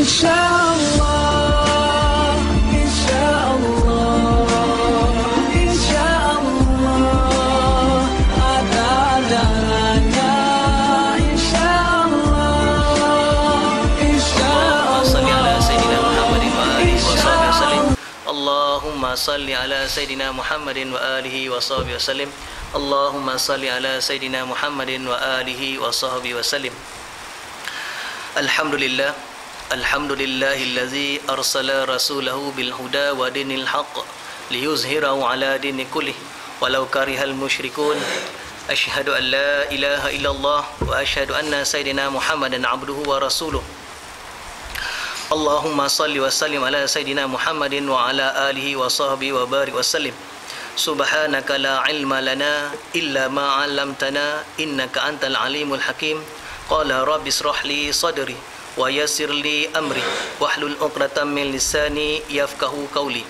insyaallah, insyaallah, insyaallah ada jalannya, insyaallah, insyaallah. Allahumma salli ala Sayyidina Muhammadin wa alihi wa sahbihi wasallim. Allahumma salli ala Sayyidina Muhammadin wa alihi wa sahbihi wasallim. Alhamdulillah, alhamdulillahillazi arsala rasulahu bil huda wa dinil haqq liyuzhirahu ala dini kullih walau karihal musyrikun. Asyhadu an la ilaha illallah wa asyhadu anna Sayyidina Muhammadan abduhu wa rasuluh. Allahumma salli wa sallim ala Sayyidina Muhammadin wa ala alihi wa sahbihi wa barik wa sallim. Subhanaka la ilma lana illa ma 'allamtana innaka antal alimul hakim. Qala rabbi israh li sadri wa yassir li amri wahlul 'uqdatam min lisani yafqahu qawli.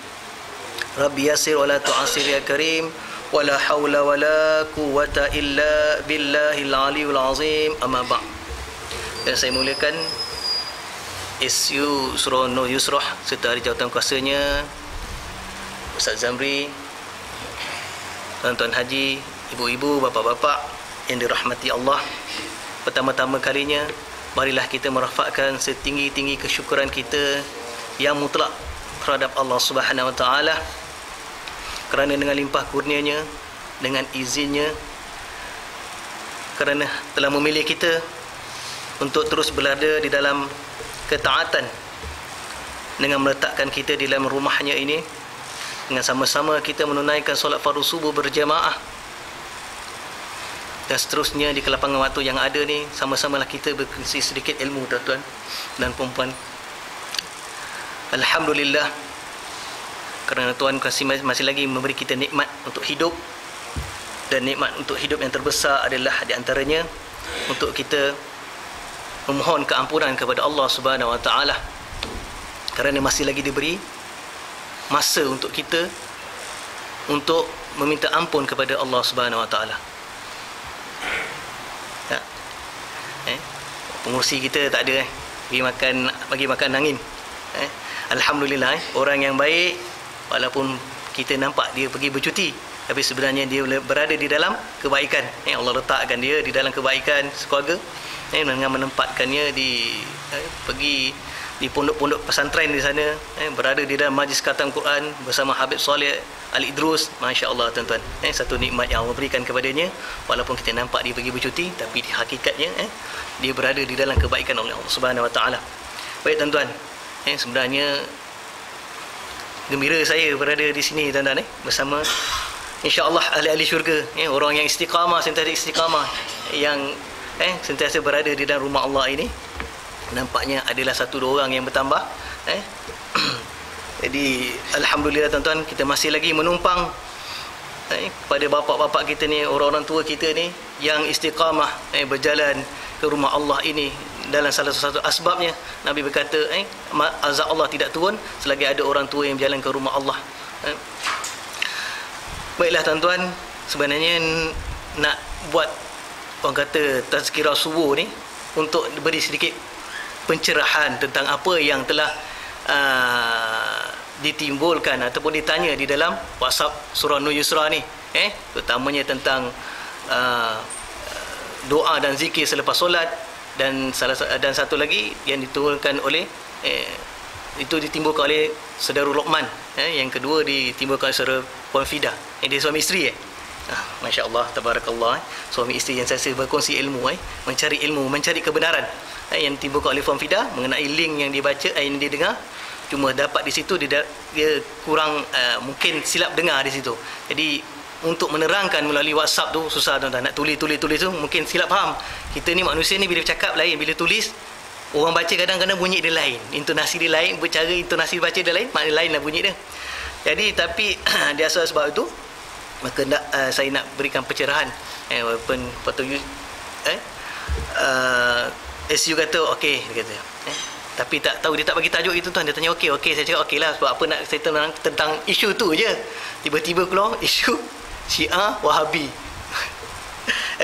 Rabbi yassir wa la tu'assir ya karim. Wa la hawla wa la quwwata illa billahil aliyyil azim. Amma ba'd. Dan saya mulakan SU Surah Nur Yusrah serta ahli jawatan kuasanya, Ustaz Zamri, tuan-tuan haji, ibu-ibu, bapa-bapa yang dirahmati Allah. Pertama-tama kalinya, marilah kita merafakkan setinggi-tinggi kesyukuran kita yang mutlak terhadap Allah Subhanahu Wa Taala, kerana dengan limpah kurnianya, dengan izinnya, kerana telah memilih kita untuk terus berada di dalam ketaatan, dengan meletakkan kita di dalam rumahnya ini, dengan sama-sama kita menunaikan solat fardu subuh berjamaah, dan seterusnya di kelapangan waktu yang ada ni, sama-samalah kita berkongsi sedikit ilmu, tuan-tuan dan puan-puan. Alhamdulillah, kerana Tuhan masih lagi memberi kita nikmat untuk hidup, dan nikmat untuk hidup yang terbesar adalah di antaranya untuk kita memohon keampunan kepada Allah Subhanahu Wa Taala, kerana masih lagi diberi masa untuk kita untuk meminta ampun kepada Allah Subhanahu Wa Taala. Ya. Pengurusi kita tak ada bagi makan angin. Alhamdulillah, orang yang baik, walaupun kita nampak dia pergi bercuti, tapi sebenarnya dia berada di dalam kebaikan. Allah letakkan dia di dalam kebaikan sekeluarga, dengan menempatkannya pergi di pondok-pondok pesantren di sana, berada di dalam majlis khatam Quran bersama Habib Saleh Al-Idrus. Masya-Allah, tuan-tuan, satu nikmat yang Allah berikan kepadanya. Walaupun kita nampak dia pergi bercuti, tapi di hakikatnya dia berada di dalam kebaikan oleh Allah Subhanahu Wa Taala. Baik, tuan-tuan, sebenarnya gembira saya berada di sini, tuan-tuan, bersama insya-Allah ahli-ahli syurga, orang yang istiqamah, sentiasa istiqamah, yang sentiasa berada di dalam rumah Allah ini. Nampaknya adalah satu dua orang yang bertambah. Jadi alhamdulillah, tuan-tuan, kita masih lagi menumpang pada bapa-bapa kita ni, orang-orang tua kita ni yang istiqamah berjalan ke rumah Allah ini. Dalam salah satu asbabnya, Nabi berkata, azab Allah tidak turun selagi ada orang tua yang berjalan ke rumah Allah. Baiklah, tuan-tuan, sebenarnya nak buat, orang kata, tazkirah subuh ni untuk beri sedikit pencerahan tentang apa yang telah ditimbulkan ataupun ditanya di dalam WhatsApp surah Nur Yusrah ni, terutamanya tentang doa dan zikir selepas solat, dan satu lagi yang ditimbulkan oleh itu ditimbulkan oleh saudara Luqman, yang kedua ditimbulkan oleh saudara Puan Fida, dia suami isteri. Masya Allah, tabarakallah, suami isteri yang saya berkongsi ilmu, mencari ilmu, mencari kebenaran, yang timbulkan oleh Puan Fida mengenai link yang dibaca, yang dia dengar. Cuma dapat di situ dia kurang, mungkin silap dengar di situ. Jadi untuk menerangkan melalui WhatsApp tu susah, tuan-tuan. Nak tulis tu mungkin silap faham. Kita ni manusia ni, bila bercakap lain, bila tulis orang baca kadang-kadang bunyi dia lain, intonasi dia lain, bercara intonasi baca dia lain, makna lain lah bunyi dia. Jadi tapi di asal sebab itu, maka saya nak berikan pencerahan, walaupun patut SU kata okey, dia kata, tapi tak tahu, dia tak bagi tajuk itu, tuan. Dia tanya okey, saya cakap okey lah, sebab apa nak saya tenang tentang isu tu je. Tiba-tiba keluar isu Syiah Wahabi.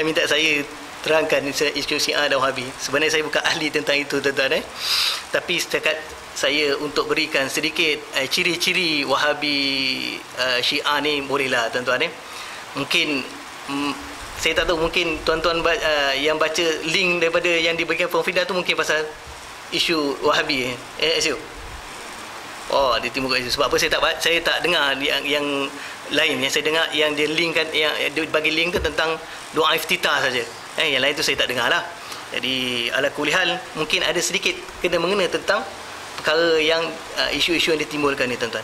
Minta saya terangkan isu Syiah dan Wahabi. Sebenarnya saya bukan ahli tentang itu tuan-tuan tapi setakat saya untuk berikan sedikit ciri-ciri Wahabi Syiah ni bolehlah tuan-tuan mungkin saya tak tahu, mungkin tuan-tuan yang baca link daripada yang diberikan Puan Fida tu mungkin pasal isu Wahabi isu. Oh, dia timbul kat situ. Sebab apa saya tak dengar yang lain. Yang saya dengar yang dia linkkan, yang dia bagi link tu tentang doa iftitah saja. Yang lain tu saya tak dengar lah. Jadi ala kulli hal mungkin ada sedikit kena mengena tentang perkara yang isu-isu yang ditimbulkan ni tuan-tuan.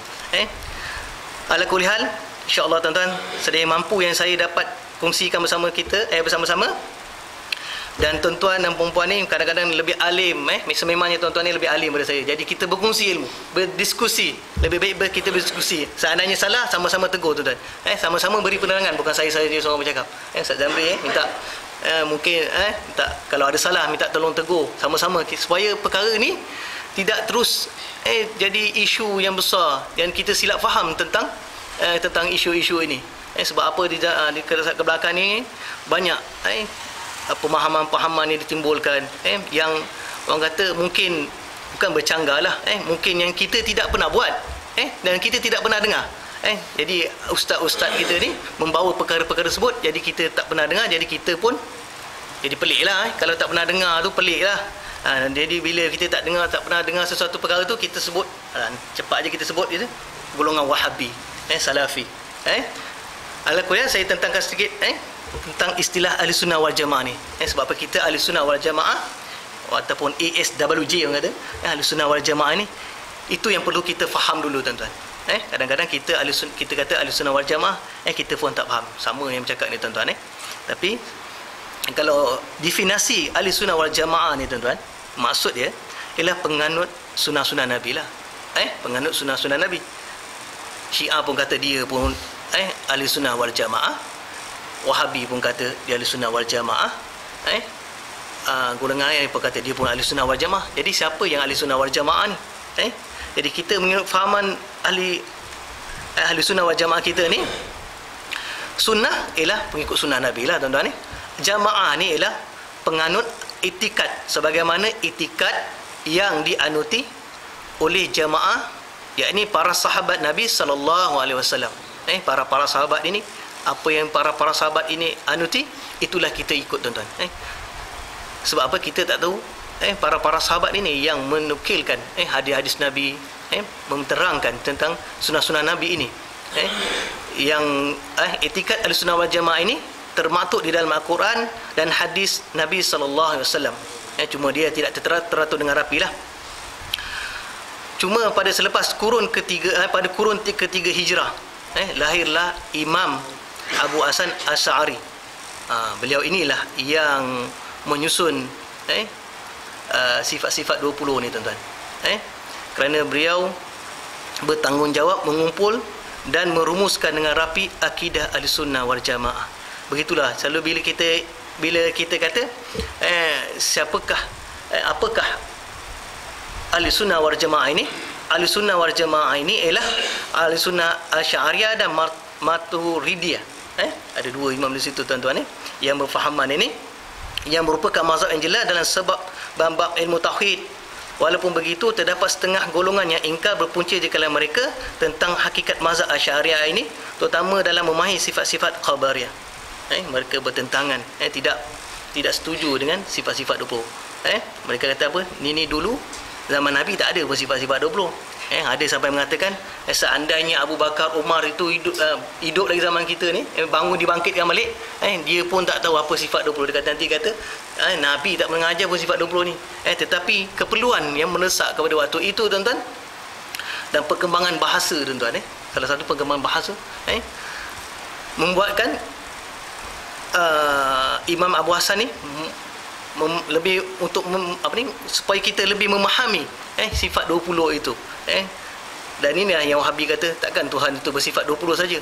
Ala kulli hal, insya-Allah tuan-tuan, sedaya mampu yang saya dapat kongsikan bersama kita bersama-sama. Dan tuan-tuan dan perempuan ni kadang-kadang lebih alim sememangnya tuan-tuan ni lebih alim daripada saya. Jadi kita berkongsi ilmu, berdiskusi. Lebih baik kita berdiskusi. Seandainya salah, sama-sama tegur tuan-tuan. Sama-sama beri penerangan, bukan saya saja seorang bercakap. Ustaz Zamri minta mungkin minta, kalau ada salah minta tolong tegur sama-sama supaya perkara ni tidak terus jadi isu yang besar dan kita silap faham tentang isu-isu ini. Sebab apa di ke belakang ni banyak pemahaman-pemahaman yang ditimbulkan yang orang kata mungkin bukan bercanggah lah mungkin yang kita tidak pernah buat dan kita tidak pernah dengar jadi ustaz-ustaz kita ni membawa perkara-perkara tersebut, jadi kita tak pernah dengar, jadi kita pun jadi pelik lah kalau tak pernah dengar tu pelik lah. Jadi bila kita tak pernah dengar sesuatu perkara tu, kita sebut cepat je kita sebut dia golongan Wahabi Salafi. Ala kulli saya tentangkan sedikit tentang istilah Ahli Sunnah wal Jamaah ni. Sebab apa kita Ahli Sunnah wal Jamaah ataupun ASWJ orang kata, Ahli Sunnah wal Jamaah ni itu yang perlu kita faham dulu tuan-tuan. Kadang-kadang kita kata Ahli Sunnah wal Jamaah, kita pun tak faham. Sama yang bercakap ni tuan-tuan Tapi kalau definisi Ahli Sunnah wal Jamaah ni tuan-tuan, maksud dia ialah penganut sunnah-sunnah Nabi lah. Penganut sunnah-sunnah Nabi. Syiah pun kata dia pun Ahli Sunnah wal Jamaah. Wahabi pun kata dia Ahli Sunnah wal Jamaah. Golongan lain pun kata dia pun Ahli Sunnah wal Jamaah. Jadi siapa yang Ahli Sunnah wal Jamaah ni? Jadi kita mengikut fahaman Ahli Sunnah wal Jamaah kita ni, sunnah ialah pengikut sunnah Nabi lah tuan-tuan Jamaah ni ialah penganut itikad, sebagaimana itikad yang dianuti oleh jamaah, yakni para sahabat Nabi SAW. Para sahabat ini, apa yang para sahabat ini anuti, itulah kita ikut tuan-tuan. Sebab apa kita tak tahu para sahabat ini yang menukilkan hadis-hadis Nabi, menerangkan tentang sunnah-sunnah Nabi ini. Yang etikat Ahlussunnah wal Jamaah ini termaktub di dalam Al-Quran dan hadis Nabi sallallahu alaihi wasallam. Cuma dia tidak teratur dengan rapilah. Cuma pada selepas kurun ketiga, pada kurun ketiga Hijrah, lahirlah Imam Abu Hasan Asy'ari. Beliau inilah yang menyusun sifat-sifat 20 ni tuan-tuan. Kerana beliau bertanggungjawab mengumpul dan merumuskan dengan rapi akidah Ahlussunnah wal Jamaah. Begitulah selalu bila kita kata apakah Ahlussunnah wal Jamaah ini? Ahlussunnah wal Jamaah ini ialah Ahlussunnah Asy'ariyah dan Maturidiyah. Ada dua imam di situ tuan-tuan yang berfahaman ini, yang merupakan mazhab yang jelas dalam sebab bab ilmu tauhid. Walaupun begitu, terdapat setengah golongan yang ingkar berpunca di kalangan mereka tentang hakikat mazhab Asy'ariyah ini, terutama dalam memahami sifat-sifat khabariyah. Mereka bertentangan, tidak setuju dengan sifat-sifat 20. Mereka kata apa? Ni dulu zaman Nabi tak ada sifat-sifat 20. Ada sampai mengatakan seandainya Abu Bakar, Umar itu hidup lagi zaman kita ni, bangun dibangkitkan balik, dia pun tak tahu apa sifat 20. Dia kata nanti Nabi tak mengajar pun sifat 20 ni. Tetapi keperluan yang mendesak kepada waktu itu tuan-tuan, dan perkembangan bahasa tuan-tuan, salah satu perkembangan bahasa membuatkan Imam Abu Hasan ni lebih untuk supaya kita lebih memahami sifat 20 itu. Dan inilah yang Wahabi kata takkan Tuhan itu bersifat 20 saja.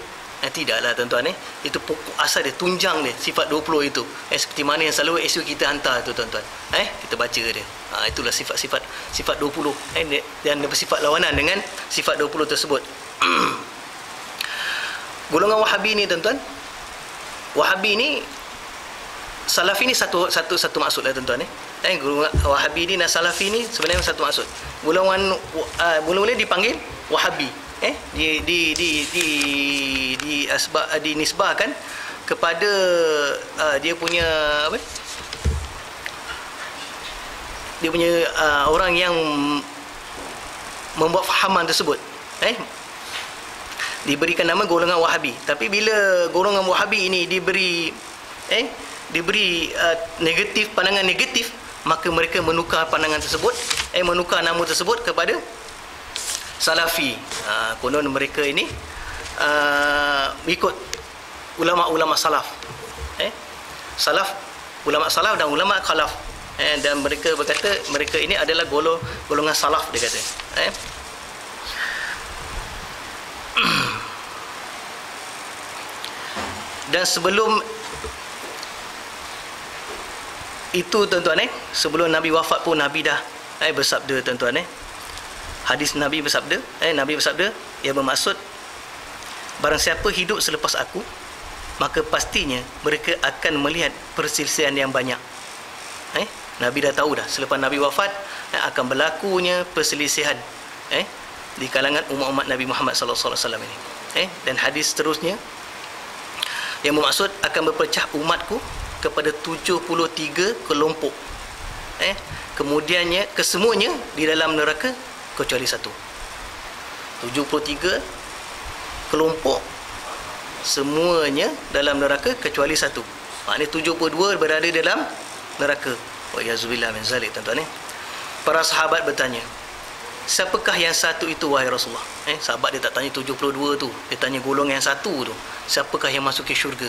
Tidaklah tuan-tuan, itu pokok asal dia, tunjang dia sifat 20 itu. Seperti mana yang selalu isu kita hantar tu tuan-tuan. Kita baca dia. Itulah sifat 20 dan bersifat lawanan dengan sifat 20 tersebut. Golongan Wahabi ni tuan-tuan, Wahabi ni Salafi ni satu maksud lah tuan-tuan golongan Wahabi ni dan Salafi ni sebenarnya satu maksud. Golongan mula-mula dipanggil Wahabi dinisbahkan kepada dia punya orang yang membuat fahaman tersebut diberikan nama golongan Wahabi. Tapi bila golongan Wahabi ini diberi negatif, pandangan negatif, maka mereka menukar pandangan tersebut, menukar nama tersebut kepada Salafi. Konon mereka ini ikut ulama-ulama salaf. Ulama salaf dan ulama khalaf. Dan mereka berkata mereka ini adalah golongan salaf, dia kata. Dan sebelum itu tuan-tuan sebelum Nabi wafat pun Nabi dah bersabda tuan-tuan hadis Nabi bersabda yang bermaksud barang siapa hidup selepas aku maka pastinya mereka akan melihat perselisihan yang banyak. Nabi dah tahu dah selepas Nabi wafat akan berlakunya perselisihan di kalangan umat-umat Nabi Muhammad sallallahu alaihi wasallam ini. Dan hadis seterusnya yang bermaksud akan berpecah umatku kepada 73 kelompok. Kemudiannya kesemuanya di dalam neraka kecuali satu. 73 kelompok semuanya dalam neraka kecuali satu. Maknanya 72 berada dalam neraka. Wa yazubillah min zalik tuan-tuan Para sahabat bertanya, siapakah yang satu itu wahai Rasulullah? Sahabat dia tak tanya 72 tu, dia tanya golongan yang satu tu, siapakah yang masuk ke syurga?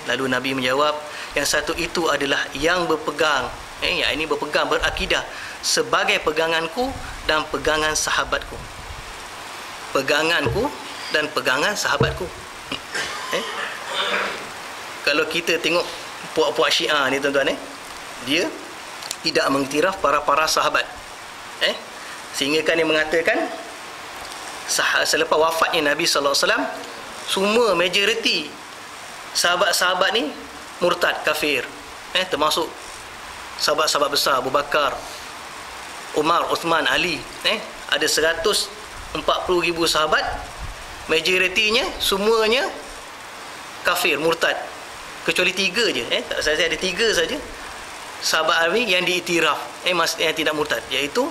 Lalu Nabi menjawab, yang satu itu adalah yang berpegang, yang ini berpegang, berakidah sebagai peganganku dan pegangan sahabatku. Peganganku dan pegangan sahabatku. Kalau kita tengok puak-puak Syiah ni tuan-tuan dia tidak mengiktiraf para sahabat. Sehingga kan dia mengatakan selepas wafatnya Nabi sallallahu alaihi wasallam semua majoriti sahabat-sahabat ni murtad, kafir. Termasuk sahabat-sahabat besar Abu Bakar, Umar, Uthman, Ali. Ada 140,000 sahabat, majoritinya semuanya kafir, murtad. Kecuali 3 je. Saya ada 3 saja sahabat Ali yang diiktiraf, yang tidak murtad, iaitu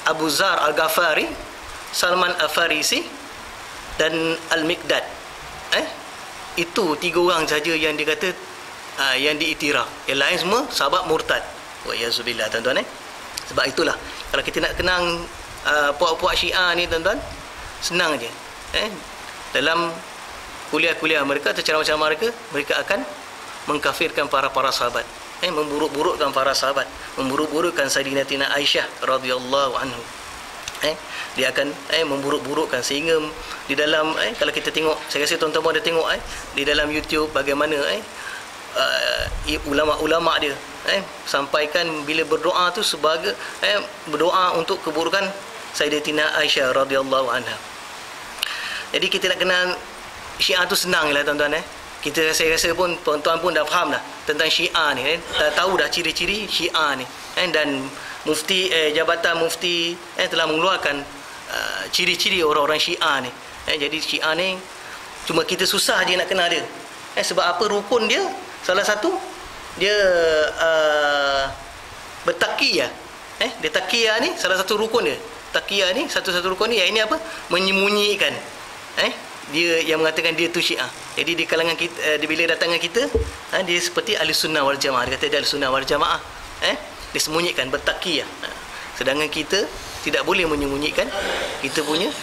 Abu Zar Al-Ghafari, Salman Al-Farisi dan Al-Miqdad. Itu 3 orang saja yang dikata yang diiktiraf. Yang lain semua sahabat murtad. Wa yazubillah tuan-tuan Sebab itulah kalau kita nak kenang puak-puak Syiah ni tuan-tuan, senang je. Dalam kuliah-kuliah mereka atau ceramah-ceramah mereka akan mengkafirkan para sahabat, memburuk-burukkan para sahabat, memburuk-burukkan Sayyidatina Aisyah radhiyallahu anhu. Dia akan memburuk-burukkan, sehingga di dalam kalau kita tengok, saya rasa tuan-tuan pun ada tengok di dalam YouTube bagaimana ulama-ulama dia sampaikan bila berdoa tu sebagai berdoa untuk keburukan Sayyidatina Aisyah radhiyallahu anha. Jadi kita nak kenal Syiah tu senang lah tuan-tuan saya rasa pun tuan-tuan pun dah faham dah tentang Syiah ni dah tahu dah ciri-ciri Syiah ni dan mufti Jabatan Mufti telah mengeluarkan ciri-ciri orang-orang Syiah ni. Jadi Syiah ni cuma kita susah je nak kenal dia. Sebab apa? Rukun dia salah satu dia bertakiyah. Dia takiyah ni salah satu rukun dia. Takiyah ni satu-satu rukun ni, yang ini apa? Menyembunyikan. Dia yang mengatakan dia tu Syiah. Jadi di kalangan kita, bila datang dengan kita, dia seperti ahli sunnah wal jamaah. Dia kata dia ahli sunnah wal jamaah. Dia sembunyikan, bertakiyah. Sedangkan kita tidak boleh menyembunyikan kita punya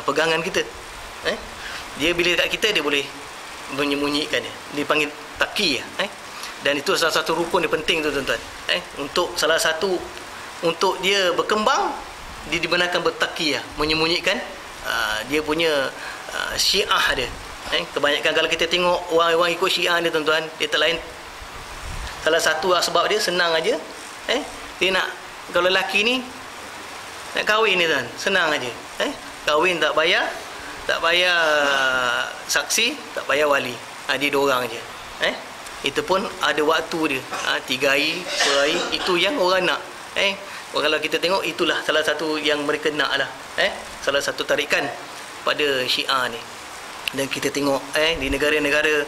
pegangan kita. Dia bila dekat kita, dia boleh menyembunyikan dia. Dipanggil takiyah. Dan itu salah satu rukun yang penting tu tuan-tuan. Untuk salah satu, untuk dia berkembang, dia dibenarkan bertakiyah, menyembunyikan dia punya Syiah dia. Kebanyakan kalau kita tengok orang-orang ikut Syiah ni tuan-tuan, dia tak lain, salah satu sebab dia senang aja. Dia nak, kalau lelaki ni nak kahwin ni tuan, senang aja. Kahwin tak bayar saksi, tak bayar wali. Dia 2 orang aja. itu pun ada waktu dia. 3 hari, 4 hari, itu yang orang nak. Kalau kita tengok, itulah salah satu yang mereka nak lah. Salah satu tarikan pada Syiah ni. Dan kita tengok di negara-negara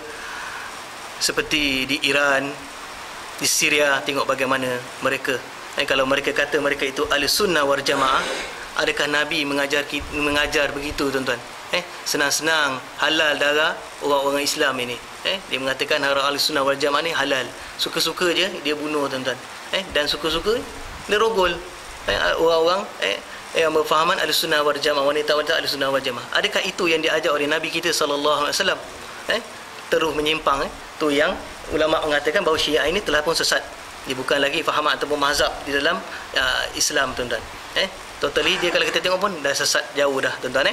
seperti di Iran, di Syria, tengok bagaimana mereka. Kalau mereka kata mereka itu Ahlussunnah wal Jamaah, adakah Nabi mengajar begitu, tuan-tuan? Senang-senang halal darah orang-orang Islam ini. Dia mengatakan Ahlussunnah wal Jamaah ni halal. Suka-suka je dia bunuh, tuan-tuan. Dan suka-suka dia rogol orang-orang yang berfahaman Ahlussunnah wal Jamaah, wanita-wanita Ahlussunnah wal Jamaah. Adakah itu yang diajar oleh Nabi kita sallallahu alaihi wasallam? Terus menyimpang. Tu yang ulama mengatakan bahawa Syiah ini telah pun sesat. Dia bukan lagi fahaman ataupun mazhab di dalam Islam, tuan-tuan. Totally dia, kalau kita tengok pun dah sesat jauh dah, tuan-tuan.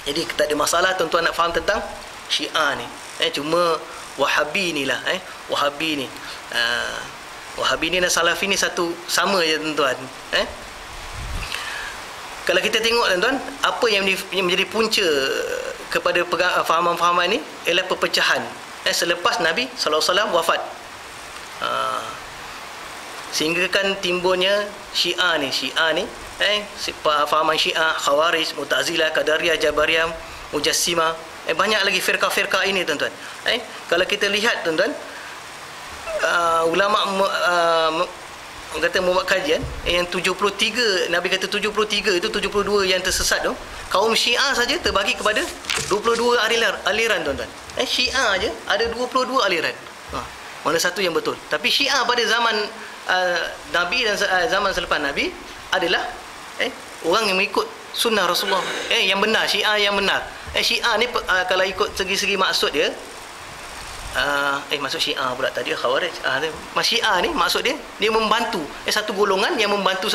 Jadi tak ada masalah tuan-tuan nak faham tentang Syiah ni. Cuma Wahabi ni lah, Wahabi ni Wahabi ni dan Salafi ni satu sama je, tuan-tuan. Kalau kita tengok, tuan-tuan, apa yang menjadi punca kepada fahaman-fahaman ni ialah perpecahan selepas Nabi SAW wafat. Sehingga kan timbulnya Syiah ni fahaman Syiah, Khawarij, Mu'tazilah, Qadariyah, Jabariyah, Mujassimah, banyak lagi firqah-firqah ini, tuan-tuan. Kalau kita lihat, tuan-tuan, ulama kata membuat kajian yang 73, Nabi kata 73 itu 72 yang tersesat tu, kaum Syiah saja terbagi kepada 22 aliran, tuan-tuan. Syiah aja ada 22 aliran. Mana satu yang betul? Tapi Syiah pada zaman Nabi dan zaman selepas Nabi adalah orang yang mengikut sunnah Rasulullah, yang benar, Syiah yang benar. Syiah ni kalau ikut segi-segi maksud dia, maksud Syiah pula tadi Khawarij. Syiah ni maksud dia membantu satu golongan yang membantu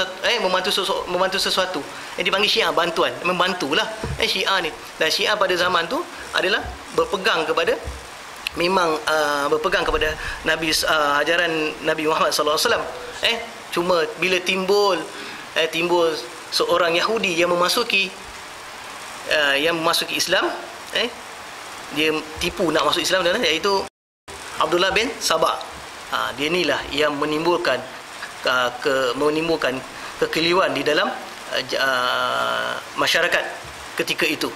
sesuatu. Dipanggil Syiah, bantuan, membantulah Syiah ni. Dan Syiah pada zaman tu adalah berpegang kepada Nabi, ajaran Nabi Muhammad sallallahu alaihi wasallam. Cuma bila timbul seorang Yahudi yang memasuki Islam, dia tipu nak masuk Islam, iaitu Abdullah bin Sabah. Dia inilah yang menimbulkan kekeliruan di dalam masyarakat ketika itu,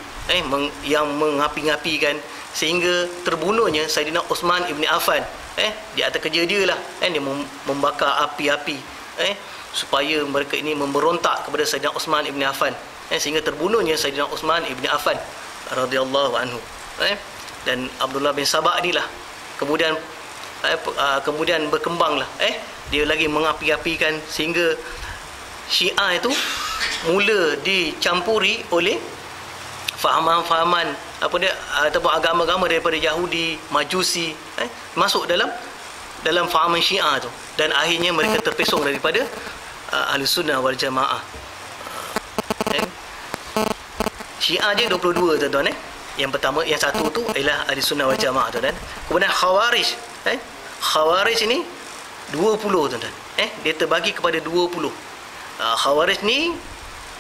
yang mengapi-ngapikan sehingga terbunuhnya Saidina Uthman ibn Affan. Di atas kerja dia lah, dia membakar api-api supaya mereka ini memberontak kepada Saidina Uthman ibn Affan, sehingga terbunuhnya Saidina Uthman ibn Affan radhiyallahu anhu. Dan Abdullah bin Sabah inilah kemudian berkembanglah, dia lagi mengapi-apikan sehingga Syiah itu mula dicampuri oleh fahaman-fahaman ataupun agama-agama daripada Yahudi, Majusi, masuk dalam fahaman Syiah tu, dan akhirnya mereka terpesong daripada Ahlussunnah wal Jamaah. Syiah je 22, tuan-tuan. Yang pertama, yang satu tu ialah Ahlussunnah wal Jamaah, tuan-tuan. Kemudian Khawarij, Khawarij ini 20, tuan-tuan. Dia terbagi kepada 20. Khawarij ni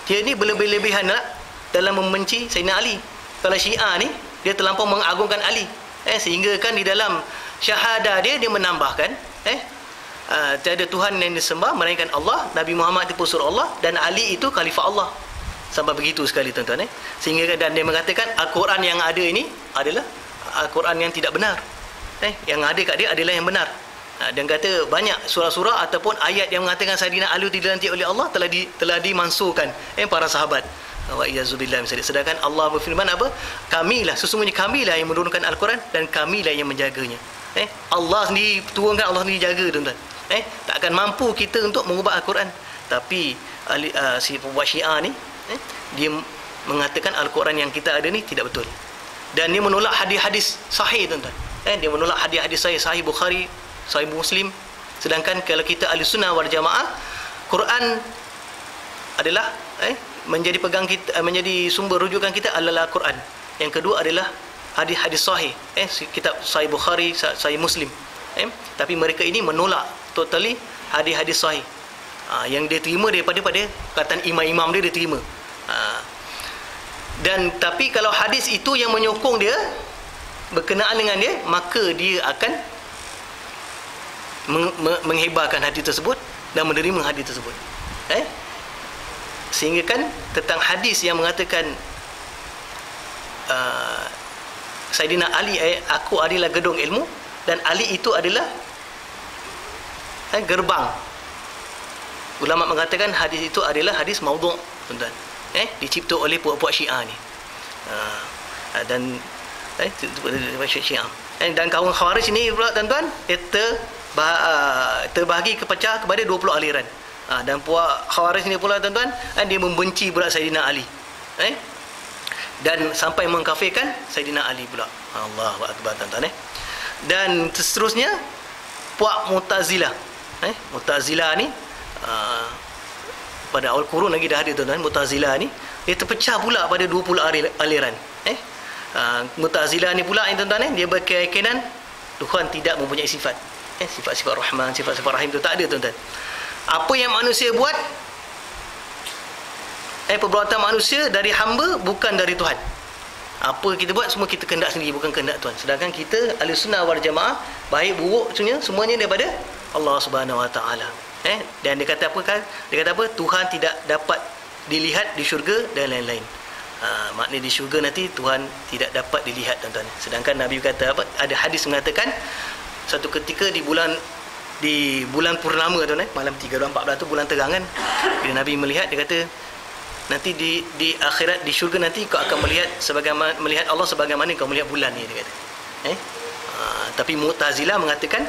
dia ni berlebih-lebihan lah dalam membenci Sayyidina Ali. Kalau Syiah ni dia terlampau mengagungkan Ali, sehingga kan di dalam syahadah dia menambahkan tiada Tuhan yang disembah melainkan Allah, Nabi Muhammad itu pesuruh Allah, dan Ali itu khalifah Allah. Sampai begitu sekali, tuan-tuan. Sehingga dan dia mengatakan Al-Quran yang ada ini adalah Al-Quran yang tidak benar. Yang ada kat dia adalah yang benar. Dan kata banyak surah-surah ataupun ayat yang mengatakan Saidina Ali dilantik oleh Allah telah dimansuhkan para sahabat. Wa iyazubillah. Sedangkan Allah berfirman apa? Sesungguhnya kamilah yang menurunkan Al-Quran dan kamilah yang menjaganya. Allah sendiri turunkan, Allah sendiri jaga, tuan-tuan. Tak akan mampu kita untuk mengubah Al-Quran. Tapi si pembuat Syiah ni, dia mengatakan Al-Quran yang kita ada ni tidak betul. Dan dia menolak hadis-hadis sahih, tuan-tuan. Dia menolak hadis-hadis sahih Bukhari, sahih Muslim. Sedangkan kalau kita Ahlussunnah wal Jamaah, Quran adalah menjadi pegang kita, menjadi sumber rujukan kita adalah Quran. Yang kedua adalah hadis-hadis sahih, kitab sahih Bukhari, sahih Muslim. Tapi mereka ini menolak totally hadis-hadis sahih. Yang dia terima daripada perkataan imam-imam dia terima. Dan tapi kalau hadis itu yang menyokong dia berkenaan dengan dia, maka dia akan menghebarkan hadis tersebut dan menerima hadis tersebut. Sehingga kan tentang hadis yang mengatakan Saidina Ali, aku adalah gedung ilmu, dan Ali itu adalah gerbang. Ulama mengatakan hadis itu adalah hadis maudhu', tuan-tuan. Dicipta oleh puak-puak Syiah ni. Dan Syiah. Dan kaum Khawarij ni pula, tuan-tuan, dia terbahagi kepecah kepada 20 aliran. Dan puak Khawarij ni pula, tuan-tuan, dia membenci pula Saidina Ali. Dan sampai mengkafirkan Saidina Ali pula. Allahu akbar, tuan-tuan. Dan seterusnya puak Mu'tazilah. Mu'tazilah ni pada awal kurun lagi dah ada, tuan-tuan. Mu'tazilah ni dia terpecah pula pada 20 aliran. Mu'tazilah ni pula, tuan-tuan, dia berkeyakinan Tuhan tidak mempunyai sifat. Sifat-sifat Rahman, sifat-sifat Rahim tu tak ada, tuan-tuan. Apa yang manusia buat, perbuatan manusia dari hamba, bukan dari Tuhan. Apa kita buat semua kita kehendak sendiri, bukan kehendak Tuhan. Sedangkan kita Ahlussunnah wal Jamaah, baik buruk semuanya daripada Allah Subhanahu Wa Taala. Dan dia kata apa kan? Dia kata apa? Tuhan tidak dapat dilihat di syurga dan lain-lain. Maknanya di syurga nanti Tuhan tidak dapat dilihat, tuan-tuan. Sedangkan Nabi kata apa? Ada hadis mengatakan satu ketika di bulan purnama, tuan-tuan, malam 13-14 tu bulan terang kan. Bila Nabi melihat, dia kata nanti di akhirat, di syurga nanti kau akan melihat Allah sebagaimana kau melihat bulan ni, dia kata. Tapi Mu'tazilah mengatakan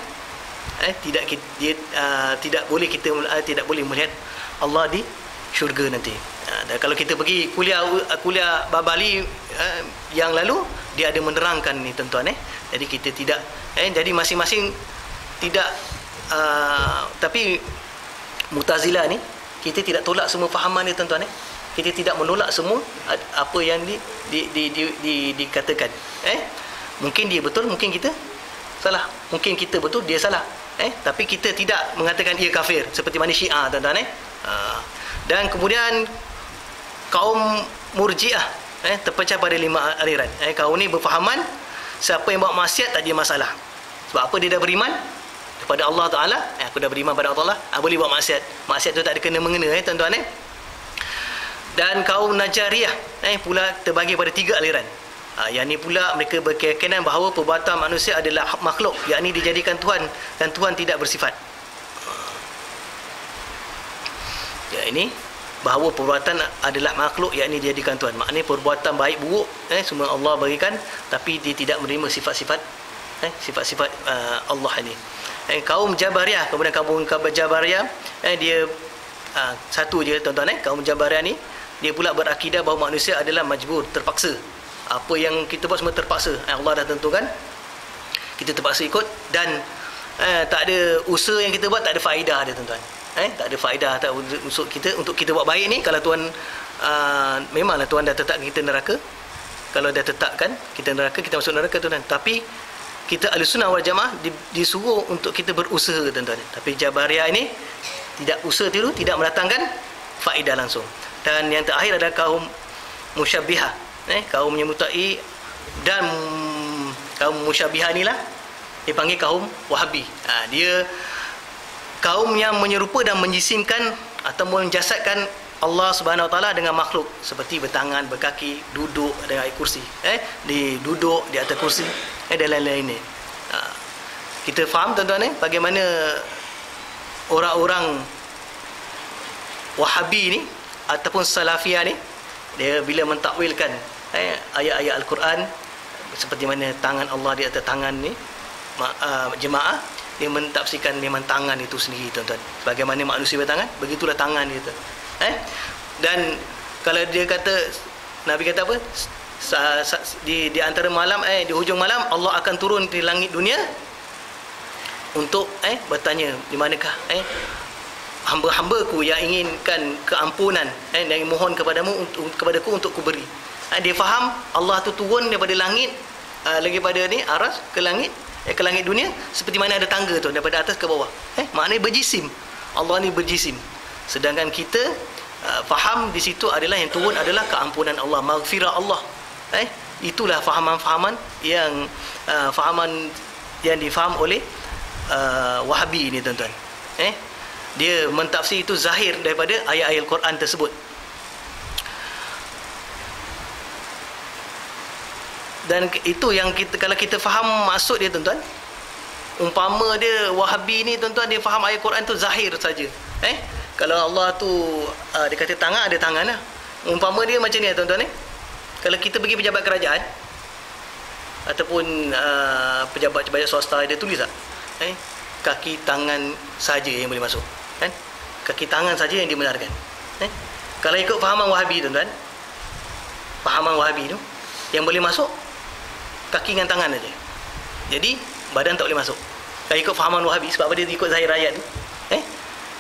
tidak boleh melihat Allah di syurga nanti. Dan kalau kita pergi kuliah Bali yang lalu, dia ada menerangkan ni, tuan-tuan. Jadi kita tidak jadi masing-masing tidak tapi Mu'tazilah ni kita tidak tolak semua fahaman dia, tuan-tuan. Kita tidak menolak semua apa yang dikatakan. Mungkin dia betul, mungkin kita salah. Mungkin kita betul, dia salah. Tapi kita tidak mengatakan ia kafir seperti mana Syiah, tuan-tuan. Dan kemudian kaum Murji'ah terpecah pada 5 aliran. Kaum ni berfahaman siapa yang buat maksiat tak ada masalah. Sebab apa? Dia dah beriman kepada Allah Ta'ala. Aku dah beriman pada Allah, boleh buat maksiat. Maksiat tu tak ada kena-mengena, tuan-tuan. Dan kaum Najariyah pula terbagi pada 3 aliran. Yang ni pula mereka berkeyakinan bahawa perbuatan manusia adalah makhluk, yakni dijadikan Tuhan, dan Tuhan tidak bersifat. Ini bahawa perbuatan adalah makhluk, yakni dijadikan Tuhan. Maknanya perbuatan baik buruk semua Allah berikan, tapi dia tidak menerima sifat-sifat sifat-sifat Allah ini. Kaum Jabariyah, kemudian kaum Jabariyah dia satu je, tuan-tuan. Kaum Jabariyah ni dia pula berakidah bahawa manusia adalah majbur, terpaksa. Apa yang kita buat semua terpaksa. Allah dah tentukan, kita terpaksa ikut, dan tak ada usaha yang kita buat, tak ada faedah dia, tuan-tuan. Tak ada faedah untuk kita buat baik ni. Kalau Tuhan memanglah Tuhan dah tetapkan kita neraka. Kalau dah tetapkan kita neraka, kita masuk neraka, tuan-tuan. Tapi kita Ahlussunnah wal Jamaah disuruh untuk kita berusaha, tuan-tuan. Tapi Jabariyah ini tidak, usaha itu tidak mendatangkan faedah langsung. Dan yang terakhir adalah kaum Musyabbihah. Kaum menyertai, dan kaum Musyabbihah inilah dipanggil kaum Wahabi. Dia kaum yang menyerupa dan menjisimkan atau menjasadkan Allah Subhanahu Wa Taala dengan makhluk, seperti bertangan, berkaki, duduk dengan kursi, duduk di atas kursi, dan lain-lain ni. Kita faham, tuan-tuan, bagaimana orang-orang Wahabi ni ataupun Salafiyah ni, dia bila mentakwilkan ayat-ayat Al-Quran, seperti mana tangan Allah di atas tangan ni, jemaah, dia mentafsirkan memang tangan itu sendiri, tuan-tuan. Bagaimana manusia bertangan, begitulah tangan dia, tuan. Dan kalau dia kata, Nabi kata apa, di antara malam, di hujung malam Allah akan turun di langit dunia untuk bertanya, di manakah hamba-hambaku yang inginkan keampunan dan mohon kepadaku untuk kuberi. Dia faham Allah tu turun daripada langit, lagi pada ni aras ke langit dunia, seperti mana ada tangga tu daripada atas ke bawah. Maknanya berjisim. Allah ni berjisim. Sedangkan kita faham di situ adalah yang turun adalah keampunan Allah, maghfirah Allah. Itulah fahaman-fahaman yang difaham oleh Wahabi ini tuan-tuan. Dia mentafsir itu zahir daripada ayat-ayat Quran tersebut. Dan itu yang kita, kalau kita faham maksud dia tuan-tuan, umpama dia Wahabi ni tuan-tuan, dia faham ayat Quran tu zahir saja. Kalau Allah tu dia kata tangan, ada tangan lah. Umpama dia macam ni tuan-tuan. Kalau kita pergi pejabat kerajaan ataupun pejabat-pejabat swasta, dia tulis tak? Kaki tangan saja yang boleh masuk, kan? Kaki tangan saja yang dibenarkan. Kalau ikut fahaman Wahabi tuan-tuan, fahaman Wahabi tu yang boleh masuk kaki dengan tangan saja. Jadi badan tak boleh masuk. Kalau ikut fahaman Wahabi, sebab apa dia ikut zahir ayat tu.